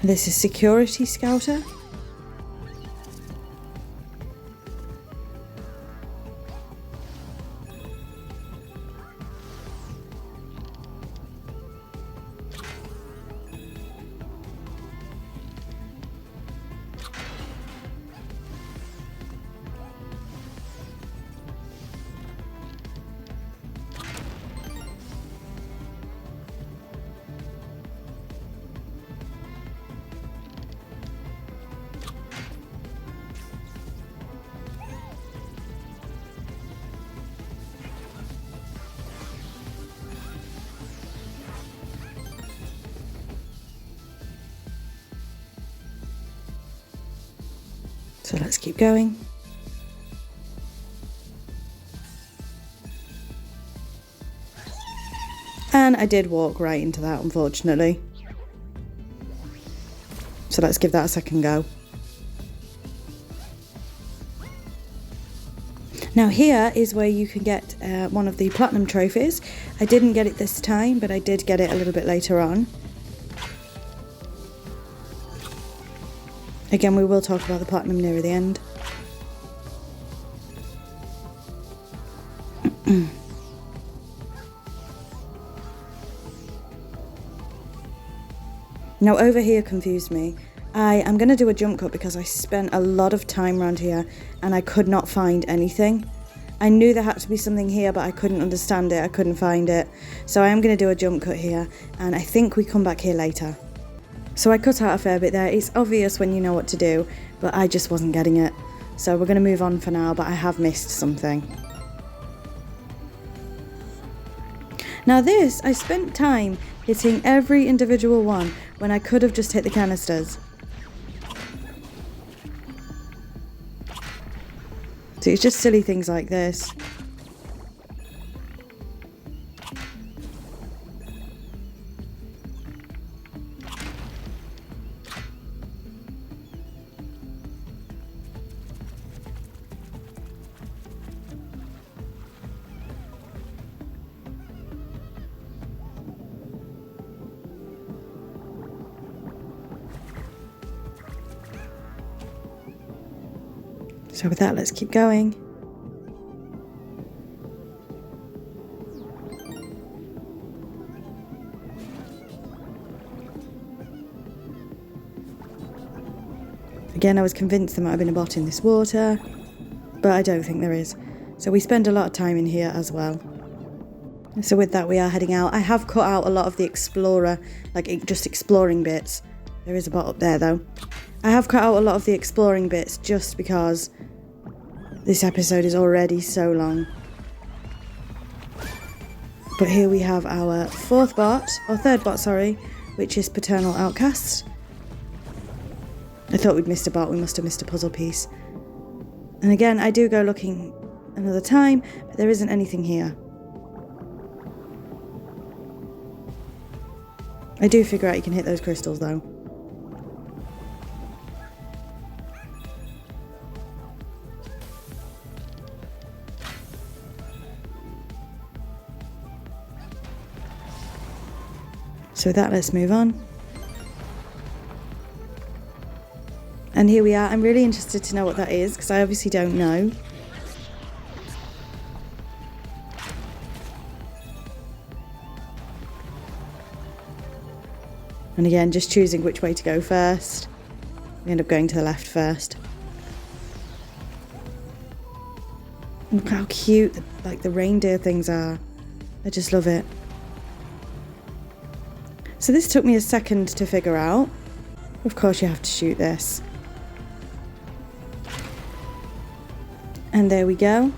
This is Security Scouter. So let's keep going. And I did walk right into that, unfortunately. So let's give that a second go. Now here is where you can get one of the platinum trophies. I didn't get it this time, but I did get it a little bit later on. Again, we will talk about the platinum near the end. Now over here confused me. I am going to do a jump cut because I spent a lot of time around here and I could not find anything. I knew there had to be something here, but I couldn't understand it, I couldn't find it. So I am going to do a jump cut here, and I think we come back here later. So I cut out a fair bit there. It's obvious when you know what to do, but I just wasn't getting it. So we're going to move on for now, but I have missed something. Now this, I spent time hitting every individual one when I could have just hit the canisters. So it's just silly things like this. So with that, let's keep going. Again, I was convinced there might have been a bot in this water, but I don't think there is. So we spend a lot of time in here as well. So with that, we are heading out. I have cut out a lot of the explorer, like just exploring bits. There is a bot up there though. I have cut out a lot of the exploring bits just because this episode is already so long. But here we have our third bot, sorry, which is Paternal Outcast. I thought we'd missed a bot, we must have missed a puzzle piece. And again, I do go looking another time, but there isn't anything here. I do figure out you can hit those crystals though. So with that, let's move on. And here we are. I'm really interested to know what that is, because I obviously don't know. And again, just choosing which way to go first. We end up going to the left first. Look how cute the reindeer things are. I just love it. So this took me a second to figure out. Of course you have to shoot this. And there we go.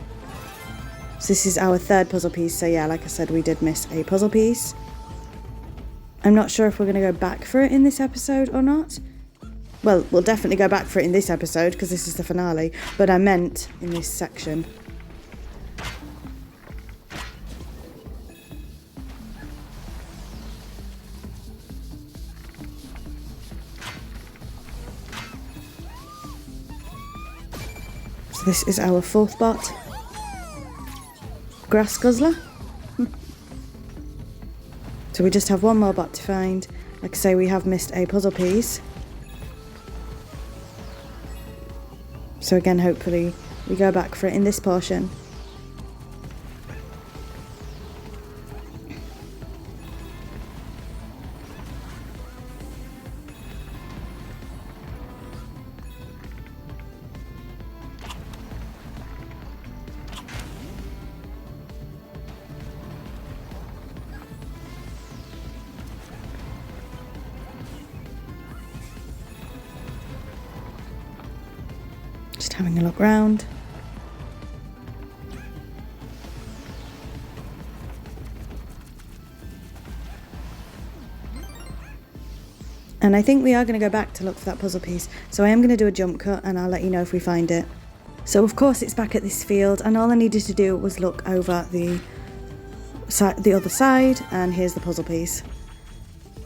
So this is our third puzzle piece. So yeah, like I said, we did miss a puzzle piece. I'm not sure if we're going to go back for it in this episode or not. Well, we'll definitely go back for it in this episode because this is the finale. But I meant in this section. So this is our fourth bot. Grass Guzzler. So we just have one more bot to find. Like I say, we have missed a puzzle piece. So again, hopefully we go back for it in this portion. Just having a look round. And I think we are going to go back to look for that puzzle piece. So I am going to do a jump cut and I'll let you know if we find it. So of course it's back at this field and all I needed to do was look over the other side, and here's the puzzle piece.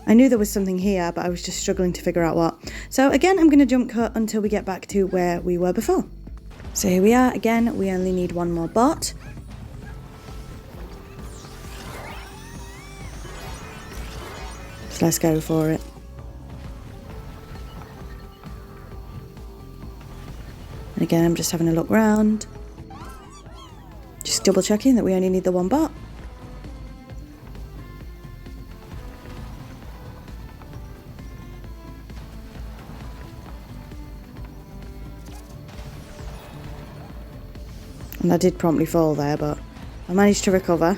I knew there was something here, but I was just struggling to figure out what. So again, I'm going to jump cut until we get back to where we were before. So here we are. Again, we only need one more bot. So let's go for it. And again, I'm just having a look round. Just double checking that we only need the one bot. And I did promptly fall there, but I managed to recover.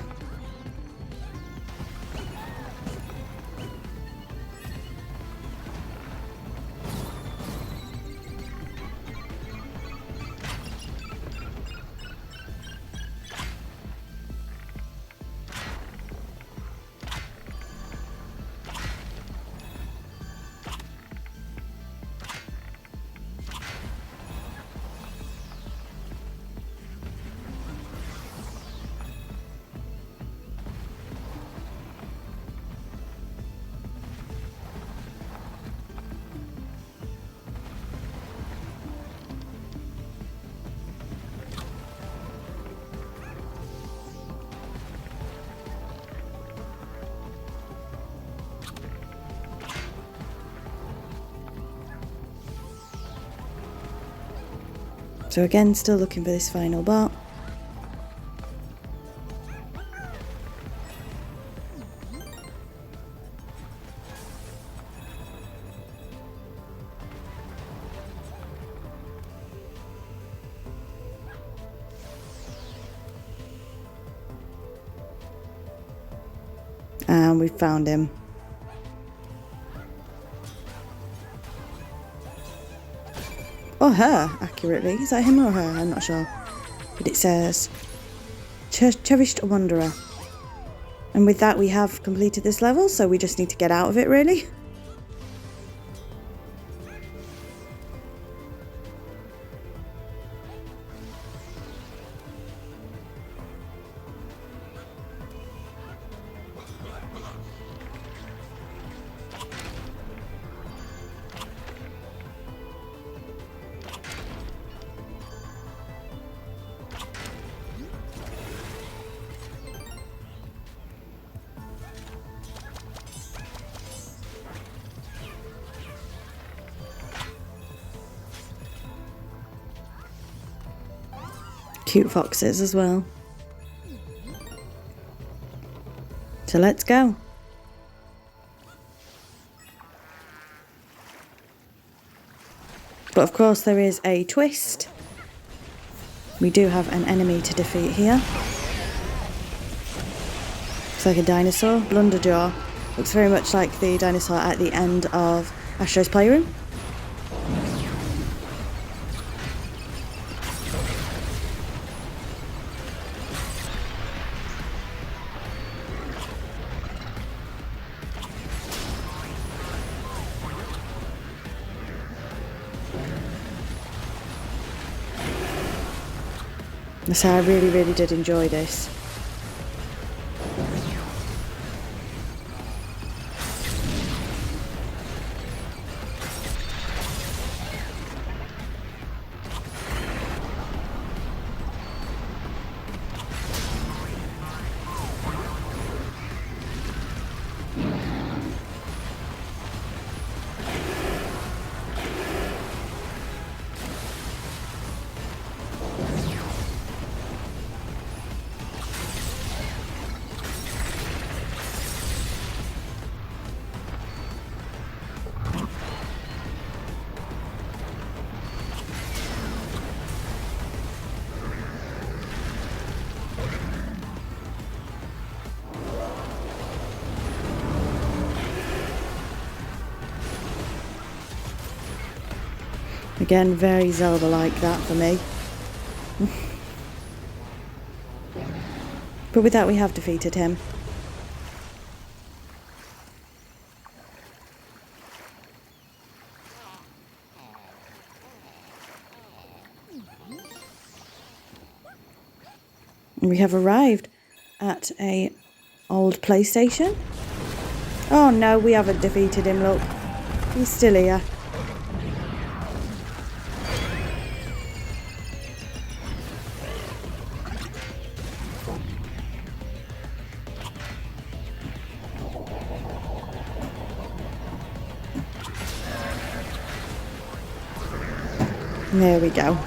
So again, still looking for this final bot. And we found him. Or her, accurately. Is that him or her? I'm not sure. But it says, Cherished Wanderer. And with that we have completed this level, so we just need to get out of it, really. Cute foxes as well. So let's go. But of course there is a twist. We do have an enemy to defeat here. Looks like a dinosaur, Blunderjaw. Looks very much like the dinosaur at the end of Astro's Playroom. So I really did enjoy this. Again, very Zelda-like that for me. But with that we have defeated him. And we have arrived at a old PlayStation. Oh no, we haven't defeated him, look. He's still here. There we go.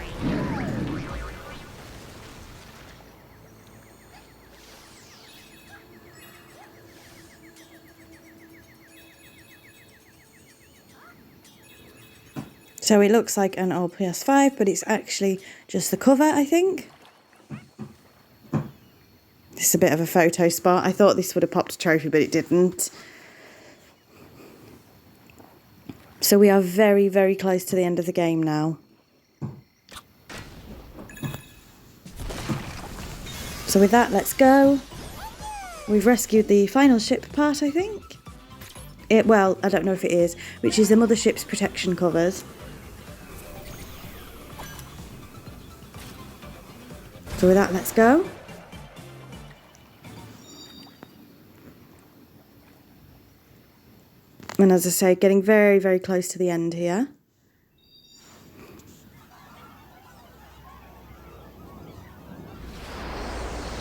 So it looks like an old PS5, but it's actually just the cover, I think. This is a bit of a photo spot. I thought this would have popped a trophy, but it didn't. So we are very, very close to the end of the game now. So with that, let's go. We've rescued the final ship part, I think. Well, I don't know if it is, which is the mothership's protection covers. So with that, let's go. And as I say, getting very, very close to the end here.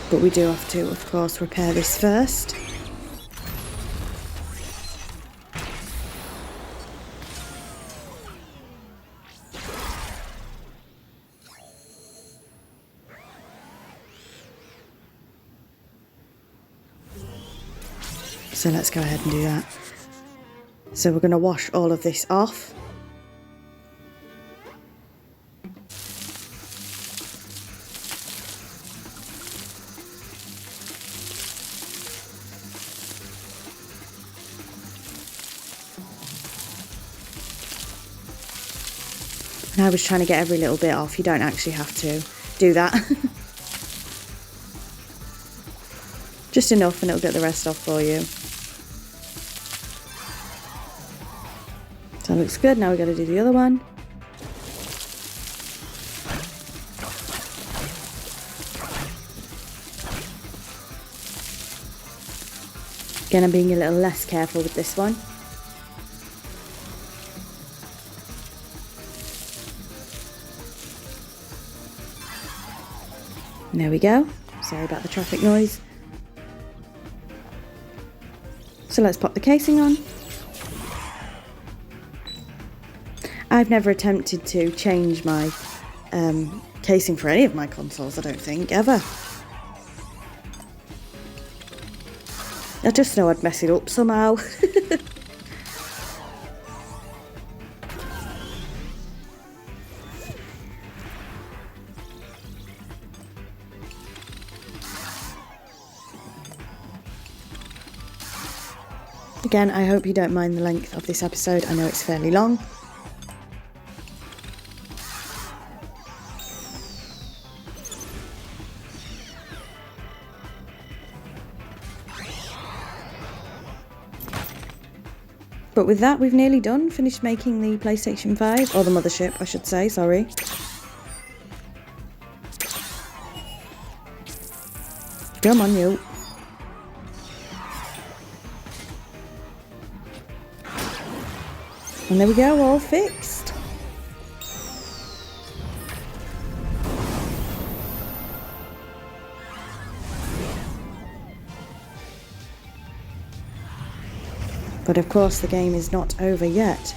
But we do have to, of course, repair this first. So let's go ahead and do that. So we're going to wash all of this off. And I was trying to get every little bit off. You don't actually have to do that. Just enough and it'll get the rest off for you. So that looks good. Now we've got to do the other one. Again, I'm being a little less careful with this one. And there we go. Sorry about the traffic noise. So let's pop the casing on. I've never attempted to change my casing for any of my consoles, I don't think, ever. I just know I'd mess it up somehow. Again, I hope you don't mind the length of this episode. I know it's fairly long. But with that, we've nearly done, finished making the PlayStation 5, or the mothership, I should say, sorry. Come on, you. And there we go, all fixed. But of course, the game is not over yet.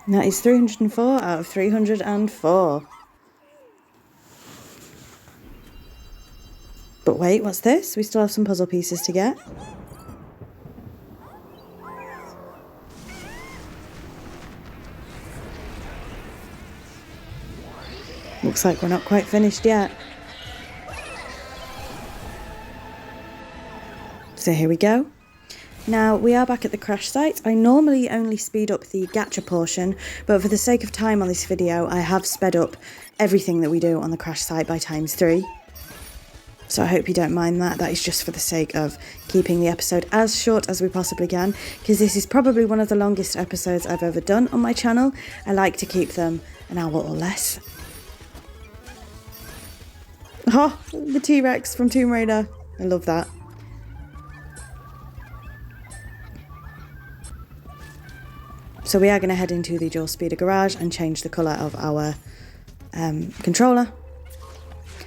And that is 304 out of 304. But wait, what's this? We still have some puzzle pieces to get. Looks like we're not quite finished yet. So here we go. Now, we are back at the crash site. I normally only speed up the gacha portion, but for the sake of time on this video, I have sped up everything that we do on the crash site by ×3. So I hope you don't mind that. That is just for the sake of keeping the episode as short as we possibly can, because this is probably one of the longest episodes I've ever done on my channel. I like to keep them an hour or less. Oh, the T-Rex from Tomb Raider. I love that. So we are going to head into the dual speeder garage and change the colour of our controller.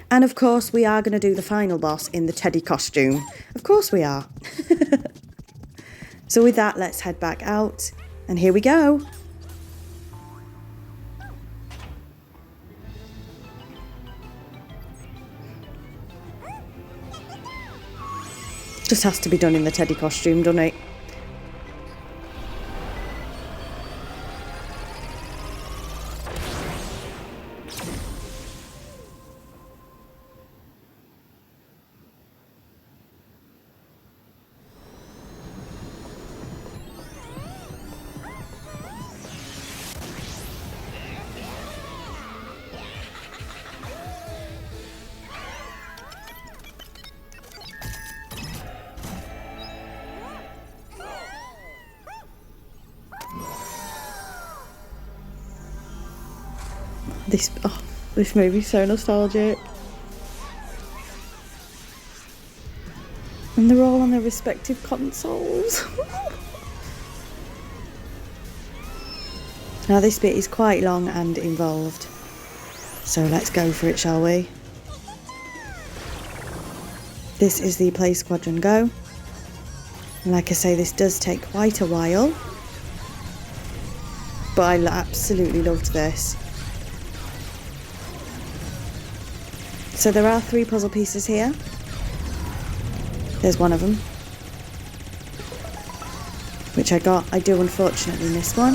And of course we are going to do the final boss in the Teddy costume. Of course we are. So with that, let's head back out. And here we go. Just has to be done in the Teddy costume, doesn't it? This movie's so nostalgic. And they're all on their respective consoles. Now this bit is quite long and involved. So let's go for it, shall we? This is the Play Squadron Go. And like I say, this does take quite a while. But I absolutely loved this. So there are 3 puzzle pieces here. There's one of them, which I got. I do unfortunately miss one.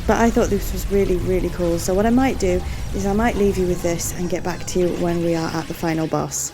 But I thought this was really, really cool. So what I might do is I might leave you with this and get back to you when we are at the final boss.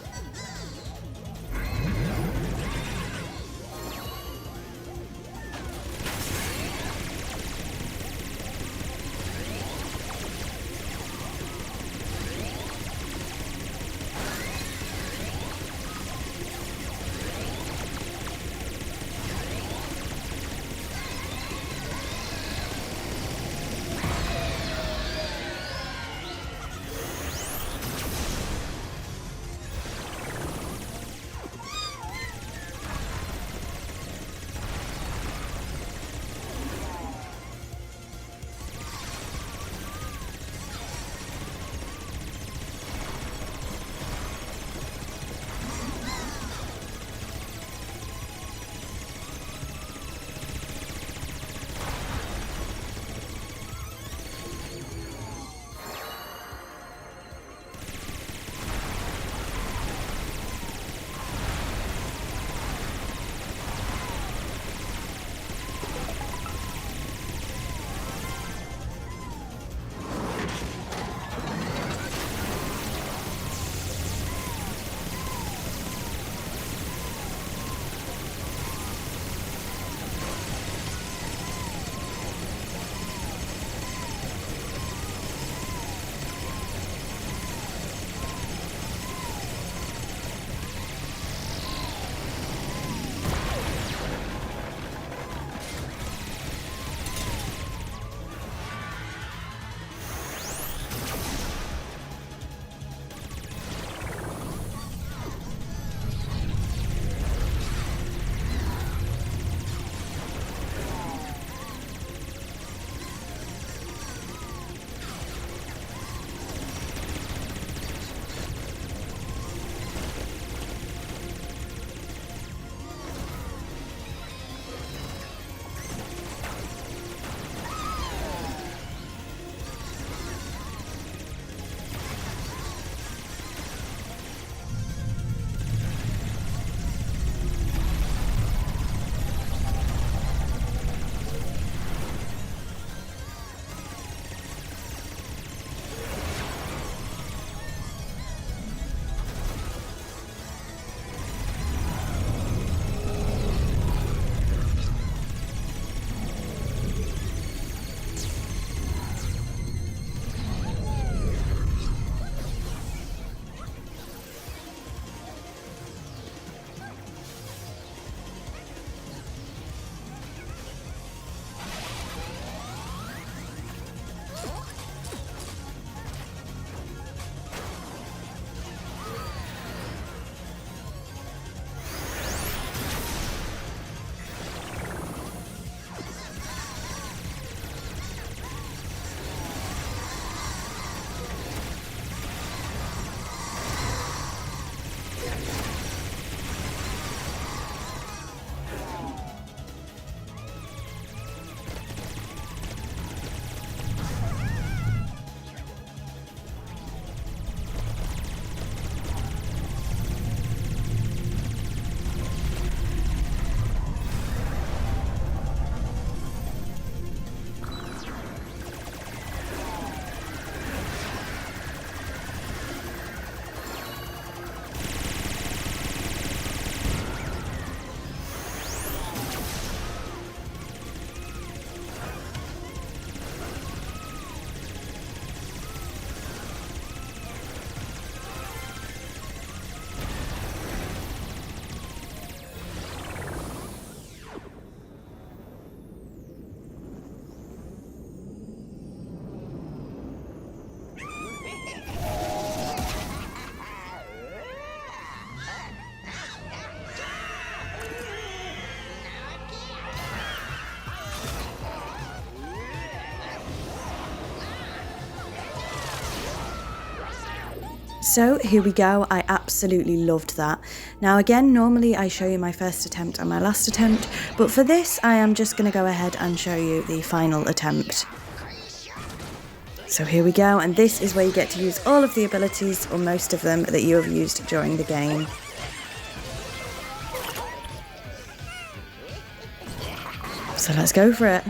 So here we go, I absolutely loved that. Now again, normally I show you my first attempt and my last attempt, but for this I am just going to go ahead and show you the final attempt. So here we go, and this is where you get to use all of the abilities, or most of them, that you have used during the game. So let's go for it.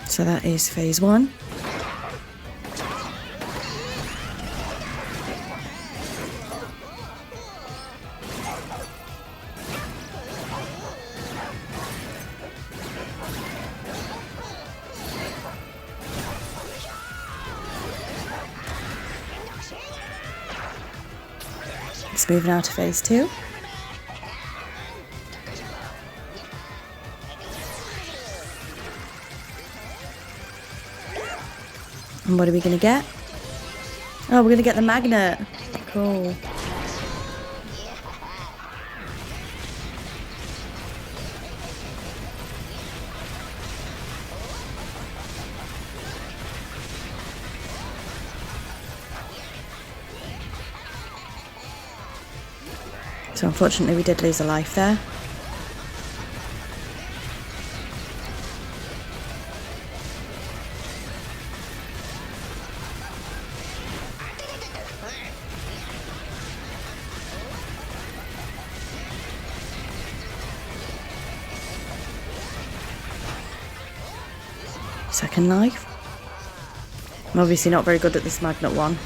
So that is phase 1. Let's move now to phase 2. And what are we going to get? Oh, we're going to get the magnet. Cool. So unfortunately we did lose a life there. Second life. I'm obviously not very good at this magnet one.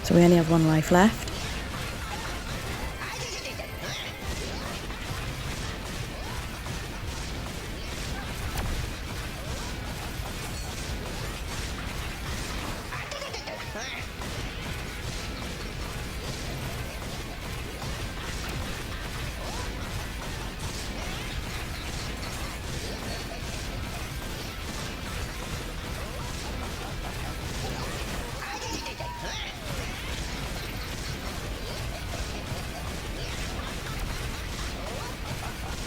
So we only have 1 life left.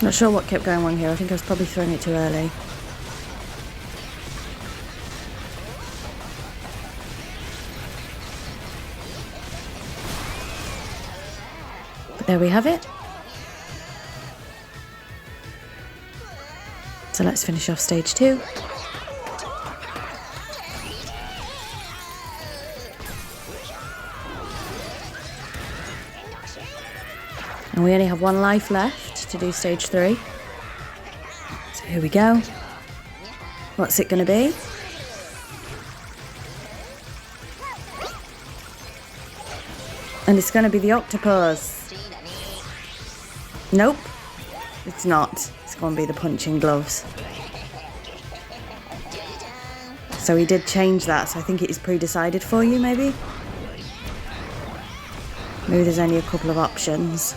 Not sure what kept going wrong here. I think I was probably throwing it too early. But there we have it. So let's finish off stage 2. And we only have 1 life left to do stage 3. So here we go. What's it going to be? And it's going to be the octopus. Nope, it's not. It's going to be the punching gloves. So he did change that, so I think it is pre-decided for you, maybe? Maybe there's only a couple of options.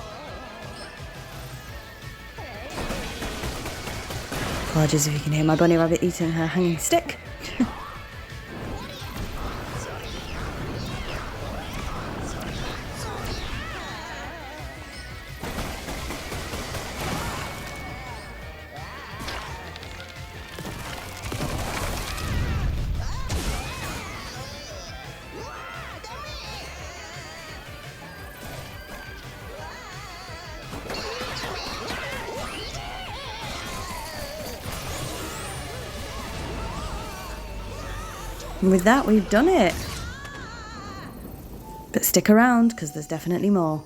Apologies if you can hear my bunny rabbit eating her hanging stick. And with that, we've done it. But stick around, because there's definitely more.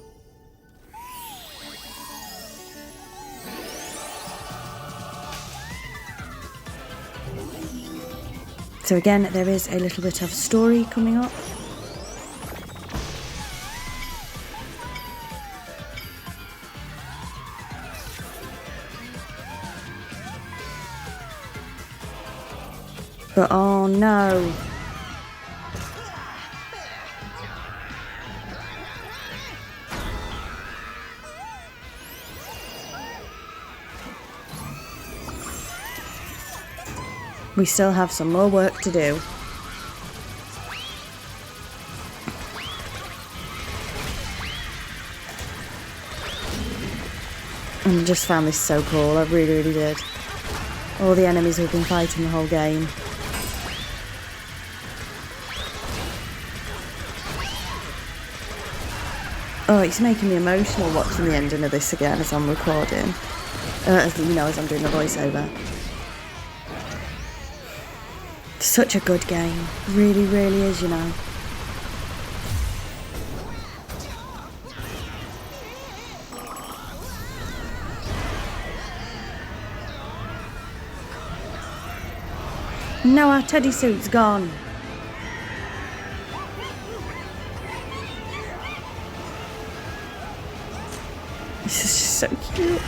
So again, there is a little bit of story coming up. But oh no. We still have some more work to do. And I just found this so cool, I really, really did. All the enemies we've been fighting the whole game. Oh, it's making me emotional watching the ending of this again as I'm recording. As I'm doing the voiceover. Such a good game. Really, really is, you know. No, our teddy suit's gone. This is just so cute.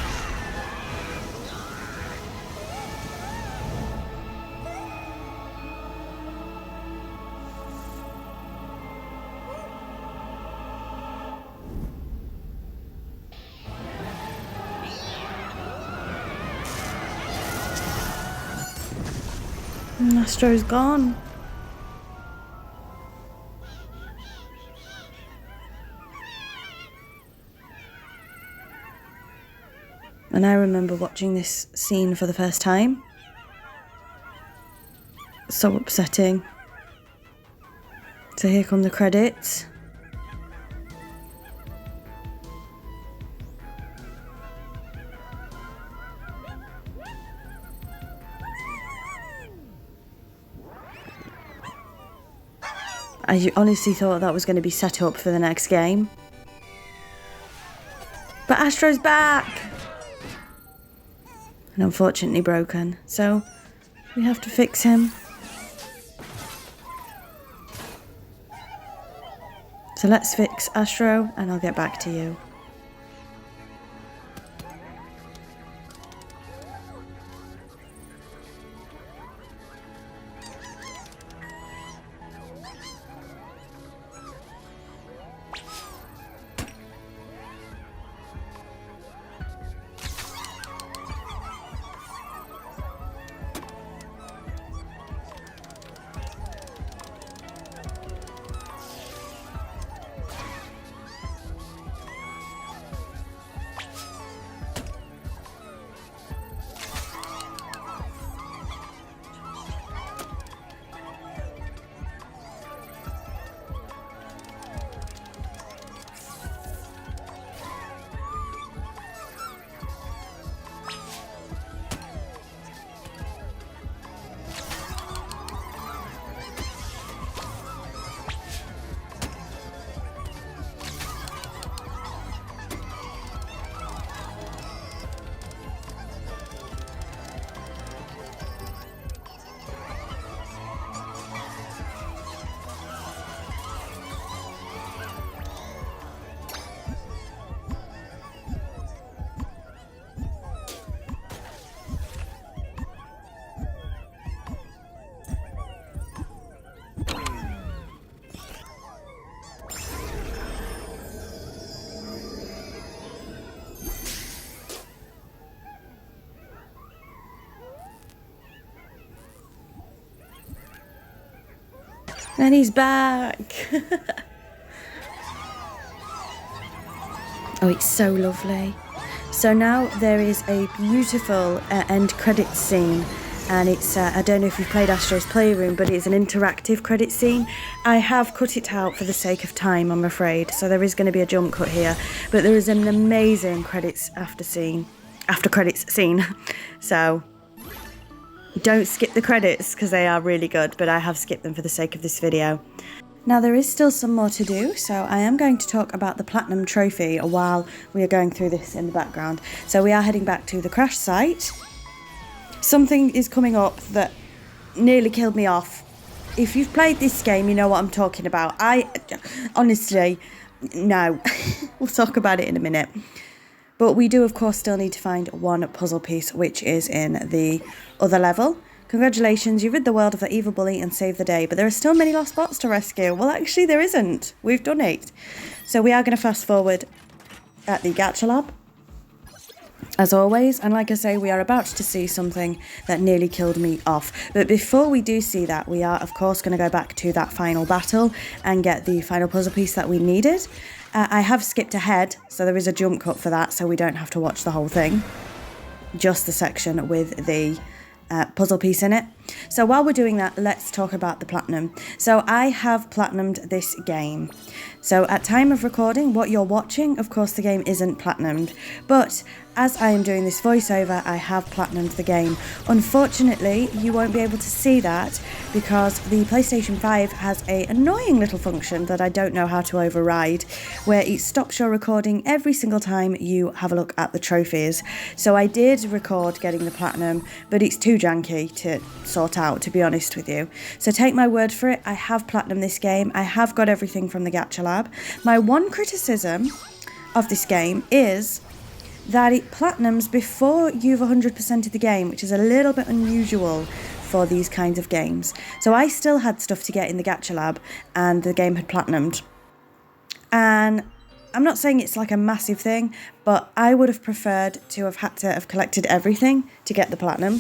And Astro's gone. And I remember watching this scene for the first time. So upsetting. So here come the credits. I honestly thought that was going to be set up for the next game. But Astro's back! And unfortunately broken, so we have to fix him. So let's fix Astro and I'll get back to you. And he's back. Oh, it's so lovely. So now there is a beautiful end credits scene, and it's I don't know if you've played Astro's Playroom, but it's an interactive credit scene. I have cut it out for the sake of time, I'm afraid, so there is going to be a jump cut here, but there is an amazing after credits scene. So don't skip the credits because they are really good, but I have skipped them for the sake of this video. Now there is still some more to do, so I am going to talk about the Platinum Trophy while we are going through this in the background. So we are heading back to the crash site. Something is coming up that nearly killed me off. If you've played this game, you know what I'm talking about. Honestly, no. We'll talk about it in a minute. But we do, of course, still need to find one puzzle piece, which is in the other level. Congratulations, you rid the world of the evil bully and saved the day, but there are still many lost bots to rescue. Well, actually, there isn't. We've done it. So we are going to fast forward at the Gacha Lab. as always. And like I say, we are about to see something that nearly killed me off. But before we do see that, we are of course going to go back to that final battle and get the final puzzle piece that we needed. I have skipped ahead, so there is a jump cut for that, so we don't have to watch the whole thing, just the section with the puzzle piece in it. So while we're doing that, let's talk about the platinum. So I have platinumed this game. So at time of recording, what you're watching, of course the game isn't platinumed, but as I am doing this voiceover, I have platinumed the game. Unfortunately, you won't be able to see that because the PlayStation 5 has an annoying little function that I don't know how to override, where it stops your recording every single time you have a look at the trophies. So I did record getting the platinum, but it's too janky to sort out, to be honest with you. So take my word for it, I have platinumed this game. I have got everything from the Gacha Lab. My one criticism of this game is that it platinums before you've 100%ed the game, which is a little bit unusual for these kinds of games. So I still had stuff to get in the Gacha Lab and the game had platinumed. And I'm not saying it's like a massive thing, but I would have preferred to have had to have collected everything to get the platinum.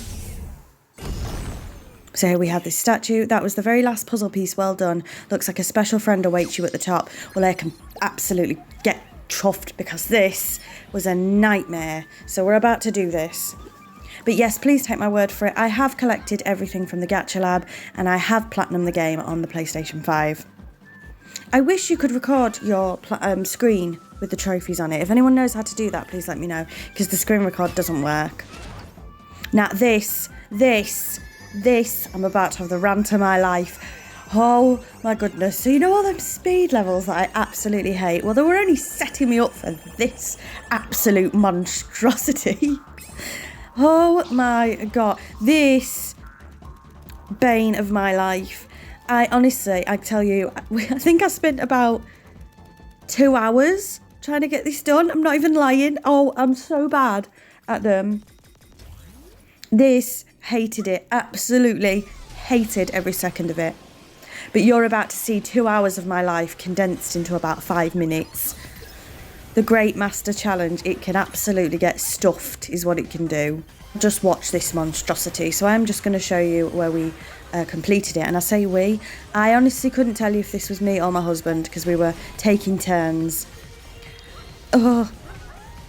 So here we have this statue. That was the very last puzzle piece. Well done. Looks like a special friend awaits you at the top. Well, I can absolutely get chuffed because this was a nightmare. So we're about to do this. But yes, please take my word for it. I have collected everything from the Gacha Lab and I have platinumed the game on the PlayStation 5. I wish you could record your screen with the trophies on it. If anyone knows how to do that, please let me know, because the screen record doesn't work. Now this, I'm about to have the rant of my life. Oh my goodness. So you know all them speed levels that I absolutely hate? Well, they were only setting me up for this absolute monstrosity. Oh my god. This bane of my life. I tell you, I think I spent about 2 hours trying to get this done. I'm not even lying. Oh, I'm so bad at them. This, hated it. Absolutely hated every second of it. But you're about to see 2 hours of my life condensed into about 5 minutes. The Great Master Challenge, it can absolutely get stuffed, is what it can do. Just watch this monstrosity. So I'm just going to show you where we completed it. And I say we, I honestly couldn't tell you if this was me or my husband because we were taking turns. Oh,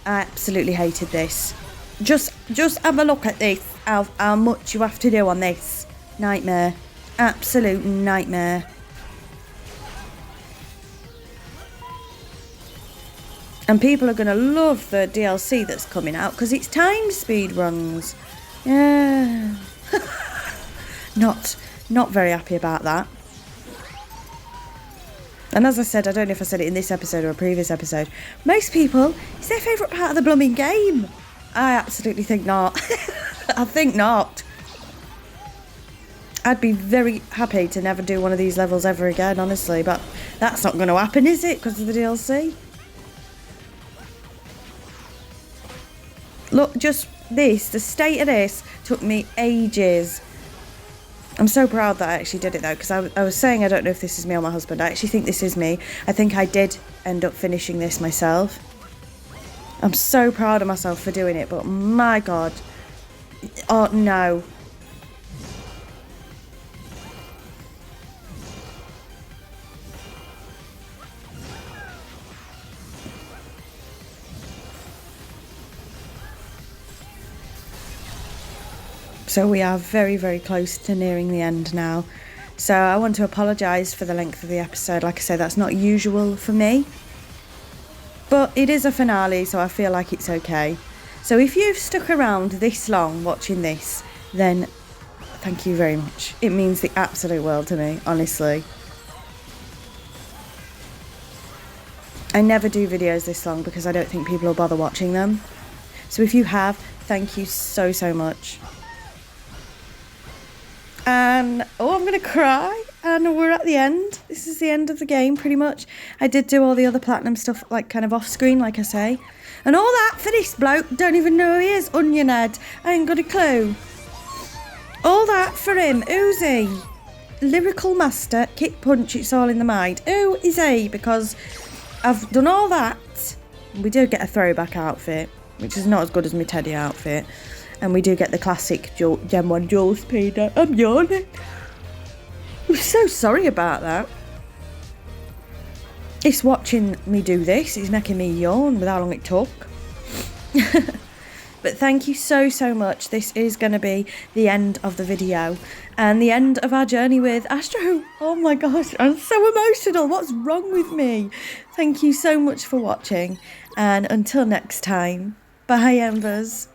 I absolutely hated this. Just have a look at this, how much you have to do on this. Nightmare. Absolute nightmare. And people are going to love the DLC that's coming out because it's timed speed runs. Yeah. Not very happy about that. And as I said, I don't know if I said it in this episode or a previous episode, most people, it's their favourite part of the blooming game. I absolutely think not. I think not. I'd be very happy to never do one of these levels ever again, honestly, but that's not going to happen, is it, because of the DLC? Look, just this, the state of this took me ages. I'm so proud that I actually did it though, because I was saying I don't know if this is me or my husband. I actually think this is me. I think I did end up finishing this myself. I'm so proud of myself for doing it, but my god. Oh no. So we are very, very close to nearing the end now. So I want to apologise for the length of the episode. Like I say, that's not usual for me. But it is a finale, so I feel like it's okay. So if you've stuck around this long watching this, then thank you very much. It means the absolute world to me, honestly. I never do videos this long because I don't think people will bother watching them. So if you have, thank you so, so much. And, oh, I'm going to cry. And we're at the end. This is the end of the game, pretty much. I did do all the other platinum stuff, like, kind of off-screen, like I say. And all that for this bloke. Don't even know who he is, Onion Head. I ain't got a clue. All that for him. Who's he? Lyrical Master, Kick Punch, it's all in the mind. Who is he? Because I've done all that. We do get a throwback outfit. which is not as good as my teddy outfit. And we do get the classic Gen 1 dual speeder. I'm yawning. I'm so sorry about that. It's watching me do this. It's making me yawn with how long it took. But thank you so much. This is going to be the end of the video and the end of our journey with Astro. Oh my gosh, I'm so emotional. What's wrong with me? Thank you so much for watching. And until next time, bye, EMbers.